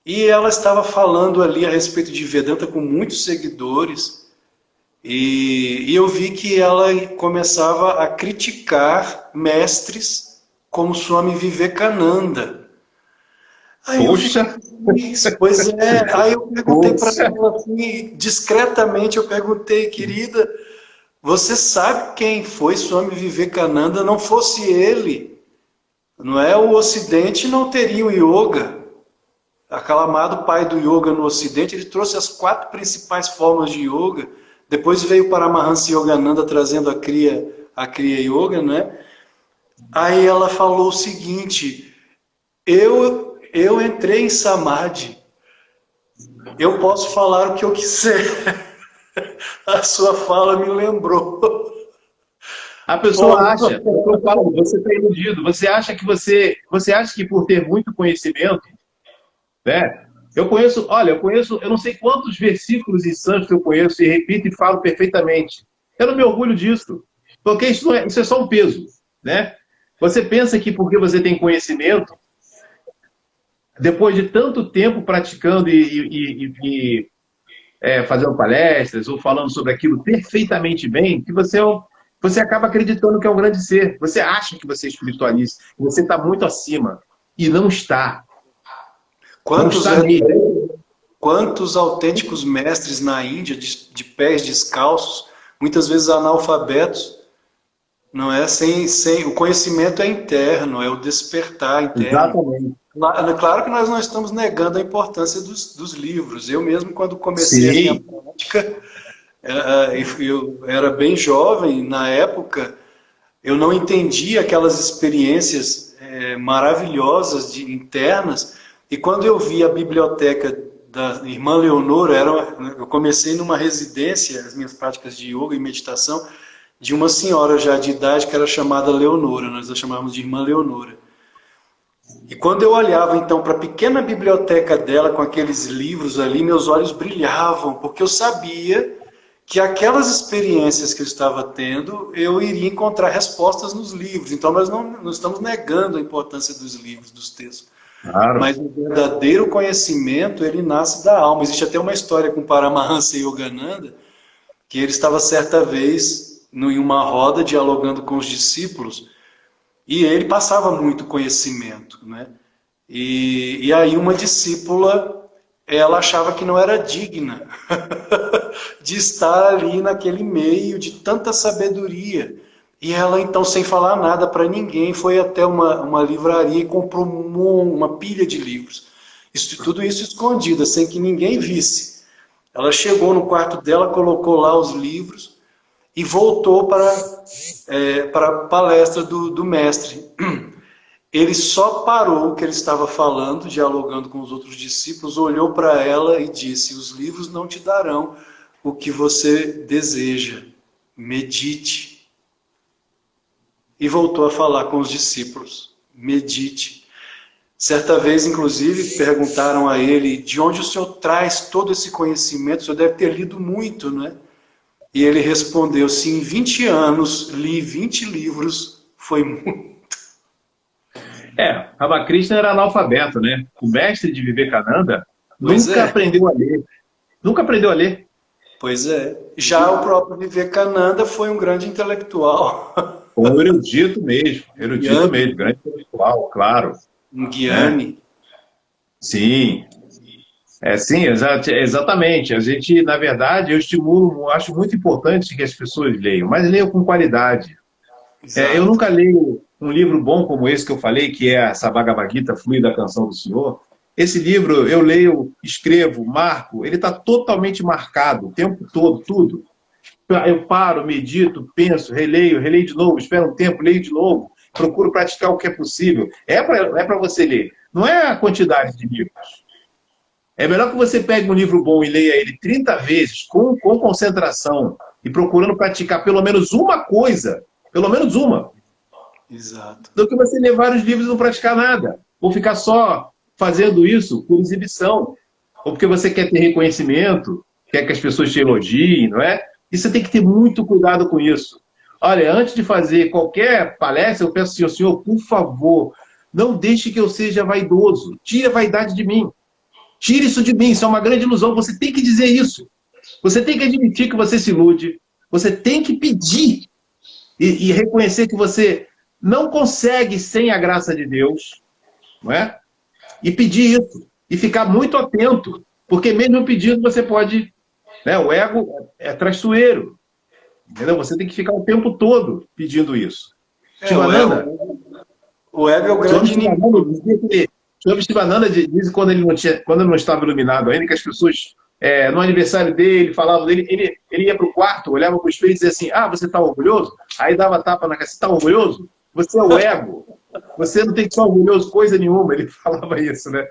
e ela estava falando ali a respeito de Vedanta com muitos seguidores e eu vi que ela começava a criticar mestres como Swami Vivekananda. Aí eu Poxa, fiquei, pois é, aí eu perguntei para poxa. ela assim, discretamente eu perguntei, querida, você sabe quem foi Swami Vivekananda? Não fosse ele, não é? O Ocidente não teria o yoga. Aclamado pai do yoga no Ocidente, ele trouxe as 4 principais formas de yoga. Depois veio para Paramahansa Yogananda trazendo a Kriya Yoga, né? Aí ela falou o seguinte: eu entrei em Samadhi, eu posso falar o que eu quiser. A sua fala me lembrou. A pessoa Pô, acha, eu falo, você está iludido. Você acha que por ter muito conhecimento, né? Eu não sei quantos versículos em sânscrito eu conheço e repito e falo perfeitamente. Eu não me orgulho disso, porque isso é só um peso, né? Você pensa que porque você tem conhecimento, depois de tanto tempo praticando fazendo palestras ou falando sobre aquilo perfeitamente bem, que você acaba acreditando que é um grande ser. Você acha que você é espiritualista, que você está muito acima. E não está. Não quantos, está mesmo. quantos autênticos mestres na Índia, de pés descalços, muitas vezes analfabetos, não é? O conhecimento é interno, é o despertar interno. Exatamente. Claro que nós não estamos negando a importância dos livros. Eu mesmo, quando comecei a minha Sim, prática, eu era bem jovem na época, eu não entendia aquelas experiências maravilhosas internas, e quando eu vi a biblioteca da irmã Leonora, eu comecei numa residência, as minhas práticas de yoga e meditação, de uma senhora já de idade que era chamada Leonora, nós a chamávamos de irmã Leonora. E quando eu olhava então para a pequena biblioteca dela com aqueles livros ali, meus olhos brilhavam, porque eu sabia que aquelas experiências que eu estava tendo, eu iria encontrar respostas nos livros. Então nós não estamos negando a importância dos livros, dos textos. claro. Mas o verdadeiro conhecimento, ele nasce da alma. Existe até uma história com Paramahansa Yogananda, que ele estava certa vez em uma roda dialogando com os discípulos, e ele passava muito conhecimento, né? E aí uma discípula, ela achava que não era digna de estar ali naquele meio de tanta sabedoria. E ela então, sem falar nada para ninguém, foi até uma livraria e comprou uma pilha de livros. Tudo isso escondida, sem que ninguém visse. Ela chegou no quarto dela, colocou lá os livros e voltou para a palestra do mestre. Ele só parou o que ele estava falando, dialogando com os outros discípulos, olhou para ela e disse: os livros não te darão o que você deseja, medite. E voltou a falar com os discípulos: medite. Certa vez, inclusive, perguntaram a ele: de onde o senhor traz todo esse conhecimento? O senhor deve ter lido muito, né? E ele respondeu: se em 20 anos li 20 livros, foi muito. Ramakrishna era analfabeto, né? O mestre de Vivekananda Pois nunca é. aprendeu a ler. Nunca aprendeu a ler. Pois é. Já o próprio Vivekananda foi um grande intelectual. Foi um erudito Guiane, mesmo, grande intelectual, claro. um Né? Guiane. Sim, sim, exatamente. A gente, na verdade, eu estimulo, acho muito importante que as pessoas leiam, mas leiam com qualidade. Eu Exato. nunca leio um livro bom como esse que eu falei, que é essa Bhagavad Gita, Fluir da Canção do Senhor. Esse livro eu leio, escrevo, marco, ele está totalmente marcado o tempo todo, tudo. Eu paro, medito, penso, releio de novo, espero um tempo, leio de novo, procuro praticar o que é possível. É para você ler, não é a quantidade de livros. É melhor que você pegue um livro bom e leia ele 30 vezes, com concentração, e procurando praticar pelo menos uma coisa, pelo menos uma, Exato. do que você ler vários livros e não praticar nada. Ou ficar só fazendo isso por exibição. Ou porque você quer ter reconhecimento, quer que as pessoas te elogiem, não é? E você tem que ter muito cuidado com isso. Olha, antes de fazer qualquer palestra, eu peço ao senhor, por favor, não deixe que eu seja vaidoso. Tire a vaidade de mim. Tire isso de mim, isso é uma grande ilusão. Você tem que dizer isso. Você tem que admitir que você se ilude. Você tem que pedir e reconhecer que você não consegue sem a graça de Deus, não é? E pedir isso. E ficar muito atento. Porque mesmo pedindo você pode... Né? O ego é traiçoeiro. Entendeu? Você tem que ficar o tempo todo pedindo isso. Shivananda, O ego é o grande inimigo. Swami Shivananda diz que quando ele não estava iluminado ainda, que as pessoas, no aniversário dele, falavam dele, ele ia para o quarto, olhava para o espelho e dizia assim: ah, você está orgulhoso? Aí dava tapa na cara: você está orgulhoso? Você é o ego. Você não tem que ser orgulhoso coisa nenhuma. Ele falava isso, né?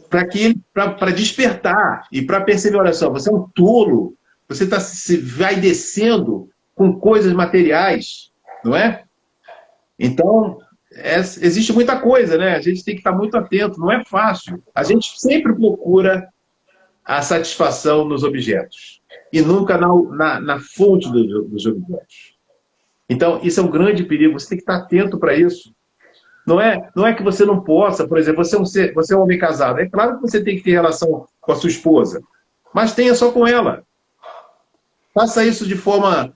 Para despertar e para perceber, olha só, você é um tolo, você vai descendo com coisas materiais, não é? Então, existe muita coisa, né? A gente tem que estar muito atento, não é fácil. A gente sempre procura a satisfação nos objetos e nunca na fonte dos objetos. Então, isso é um grande perigo, você tem que estar atento para isso. Não é que você não possa, por exemplo, você é um homem casado. É claro que você tem que ter relação com a sua esposa, mas tenha só com ela. Faça isso de forma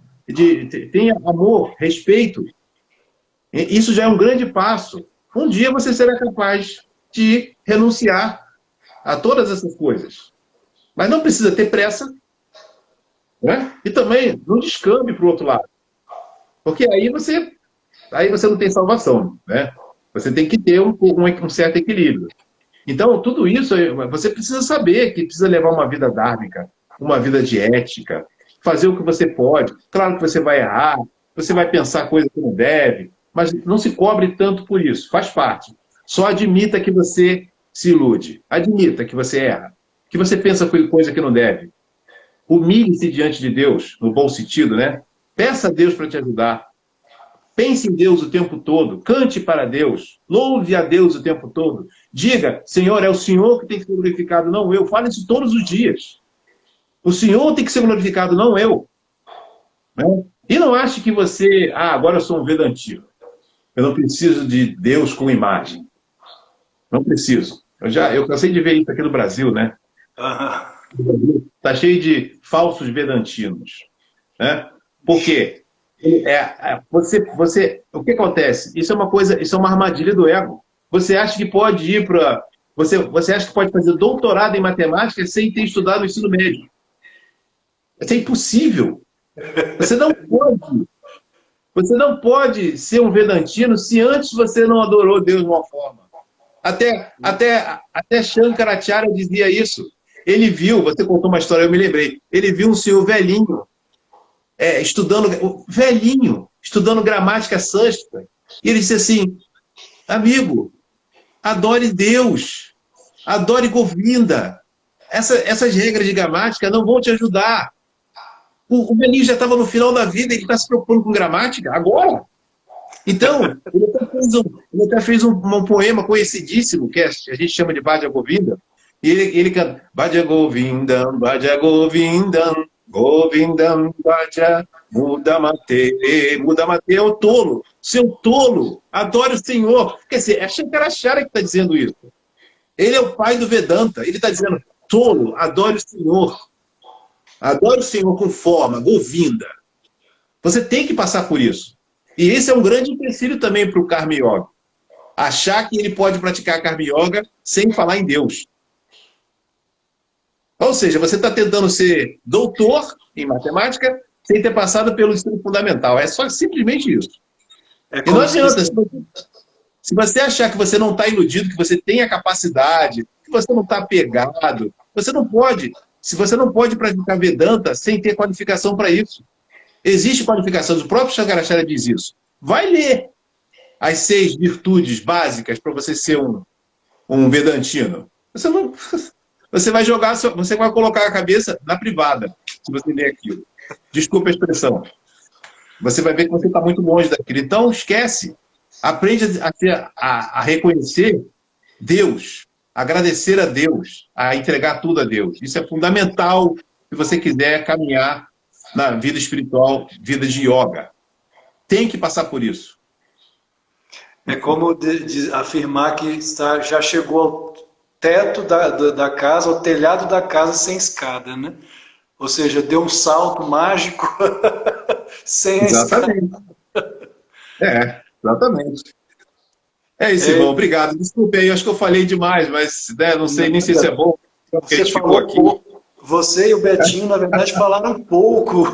tenha amor, respeito. Isso já é um grande passo. Um dia você será capaz de renunciar a todas essas coisas. Mas não precisa ter pressa, né? E também não descambe para o outro lado. Porque aí você não tem salvação, né? Você tem que ter um certo equilíbrio. Então, tudo isso, você precisa saber que precisa levar uma vida dármica, uma vida de ética, fazer o que você pode. Claro que você vai errar, você vai pensar coisa que não deve, mas não se cobre tanto por isso, faz parte. Só admita que você se ilude, admita que você erra, que você pensa coisa que não deve. Humilhe-se diante de Deus, no bom sentido, né? Peça a Deus para te ajudar. Pense em Deus o tempo todo, cante para Deus, louve a Deus o tempo todo. Diga: Senhor, é o Senhor que tem que ser glorificado, não eu. Fale isso todos os dias. O Senhor tem que ser glorificado, não eu. Né? E não ache que você, agora eu sou um vedantino. Eu não preciso de Deus com imagem. Não preciso. Eu cansei de ver isso aqui no Brasil, né? Está cheio de falsos vedantinos. Né? Por quê? O que acontece? Isso é uma armadilha do ego. Você acha que pode ir para... Você acha que pode fazer doutorado em matemática sem ter estudado no ensino médio. Isso é impossível. Você não pode ser um vedantino se antes você não adorou Deus de uma forma. Até Shankaracharya dizia isso. Ele viu, você contou uma história, eu me lembrei. Ele viu um senhor velhinho, estudando gramática sânscrita. E ele disse assim: amigo, adore Deus, adore Govinda. Essas regras de gramática não vão te ajudar. O velhinho já estava no final da vida, ele está se preocupando com gramática agora. Então, ele até fez um poema conhecidíssimo, que a gente chama de Bhaja Govinda, e ele canta Bhaja Govindam, Bhaja Govindam, Govindam, Bhaja Mudamate. Mudamate é o tolo. Seu tolo, adore o Senhor. Quer dizer, é Shankaracharya que está dizendo isso. Ele é o pai do Vedanta. Ele está dizendo, tolo, adore o Senhor. Adore o Senhor com forma, Govinda. Você tem que passar por isso. E esse é um grande empecilho também para o Karma Yoga. Achar que ele pode praticar Karma Yoga sem falar em Deus. Ou seja, você está tentando ser doutor em matemática sem ter passado pelo ensino fundamental. É só simplesmente isso. E não adianta. Se você achar que você não está iludido, que você tem a capacidade, que você não está apegado, você não pode. Se você não pode praticar Vedanta sem ter qualificação para isso. Existe qualificação, o próprio Shankaracharya diz isso. Vai ler as 6 virtudes básicas para você ser um vedantino. Você vai jogar, você vai colocar a cabeça na privada, se você ler aquilo. Desculpa a expressão. Você vai ver que você está muito longe daquilo. Então, esquece. Aprende a reconhecer Deus, agradecer a Deus, a entregar tudo a Deus. Isso é fundamental se você quiser caminhar na vida espiritual, vida de yoga. Tem que passar por isso. É como afirmar que já chegou ao teto da casa, ao telhado da casa sem escada, né? Ou seja, deu um salto mágico sem a Exatamente. escada. Exatamente. É isso, irmão. Obrigado. Desculpe aí, acho que eu falei demais, mas não sei nem se isso é bom. Você falou aqui. Você e o Betinho, na verdade, falaram um pouco.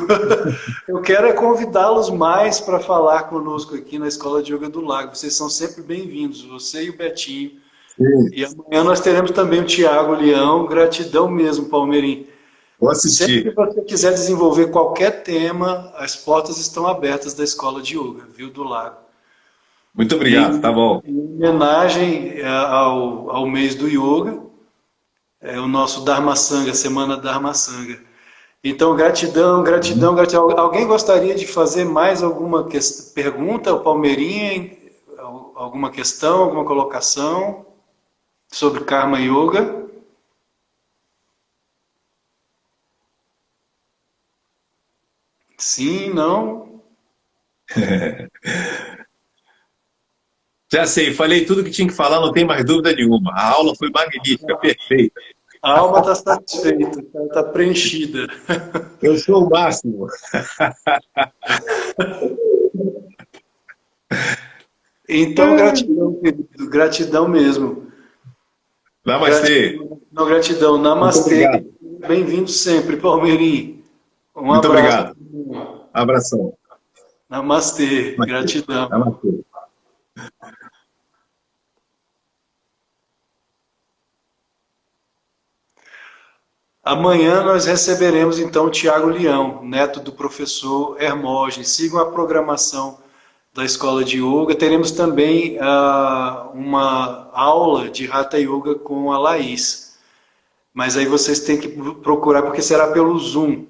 Eu quero convidá-los mais para falar conosco aqui na Escola de Yoga do Lago. Vocês são sempre bem-vindos, você e o Betinho. Sim. E amanhã nós teremos também o Tiago Leão. Gratidão mesmo, Palmeirim. Vou assistir. Sempre que você quiser desenvolver qualquer tema, as portas estão abertas da Escola de Yoga, viu, do Lago. Muito obrigado, tá bom. Em homenagem ao mês do Yoga, é o nosso Dharma Sangha, Semana Dharma Sangha. Então, gratidão, gratidão, gratidão. Alguém gostaria de fazer mais alguma pergunta ao Palmeirinha? Alguma questão, alguma colocação sobre Karma Yoga? Sim, não? Já sei, falei tudo que tinha que falar, não tem mais dúvida nenhuma. A aula foi magnífica, perfeita. A alma está satisfeita, está preenchida. Eu sou o máximo. Então, gratidão, querido, gratidão mesmo. Namastê. Gratidão, namastê. Bem-vindo sempre, Palmeirim. Muito obrigado. Abração. Namastê, gratidão. Namastê. Amanhã nós receberemos então o Tiago Leão, neto do professor Hermógenes. Sigam a programação da Escola de Yoga. Teremos também uma aula de Hatha Yoga com a Laís. Mas aí vocês têm que procurar, porque será pelo Zoom.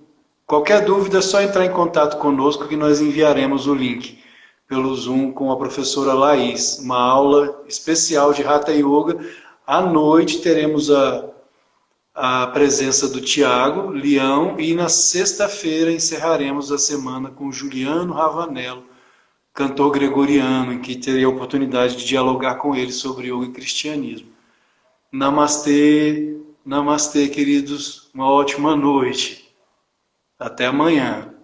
Qualquer dúvida é só entrar em contato conosco que nós enviaremos o link pelo Zoom com a professora Laís. Uma aula especial de Hatha Yoga. À noite teremos a presença do Tiago Leão e na sexta-feira encerraremos a semana com Juliano Ravanello, cantor gregoriano, em que terei a oportunidade de dialogar com ele sobre yoga e cristianismo. Namastê, namastê, queridos. Uma ótima noite. Até amanhã.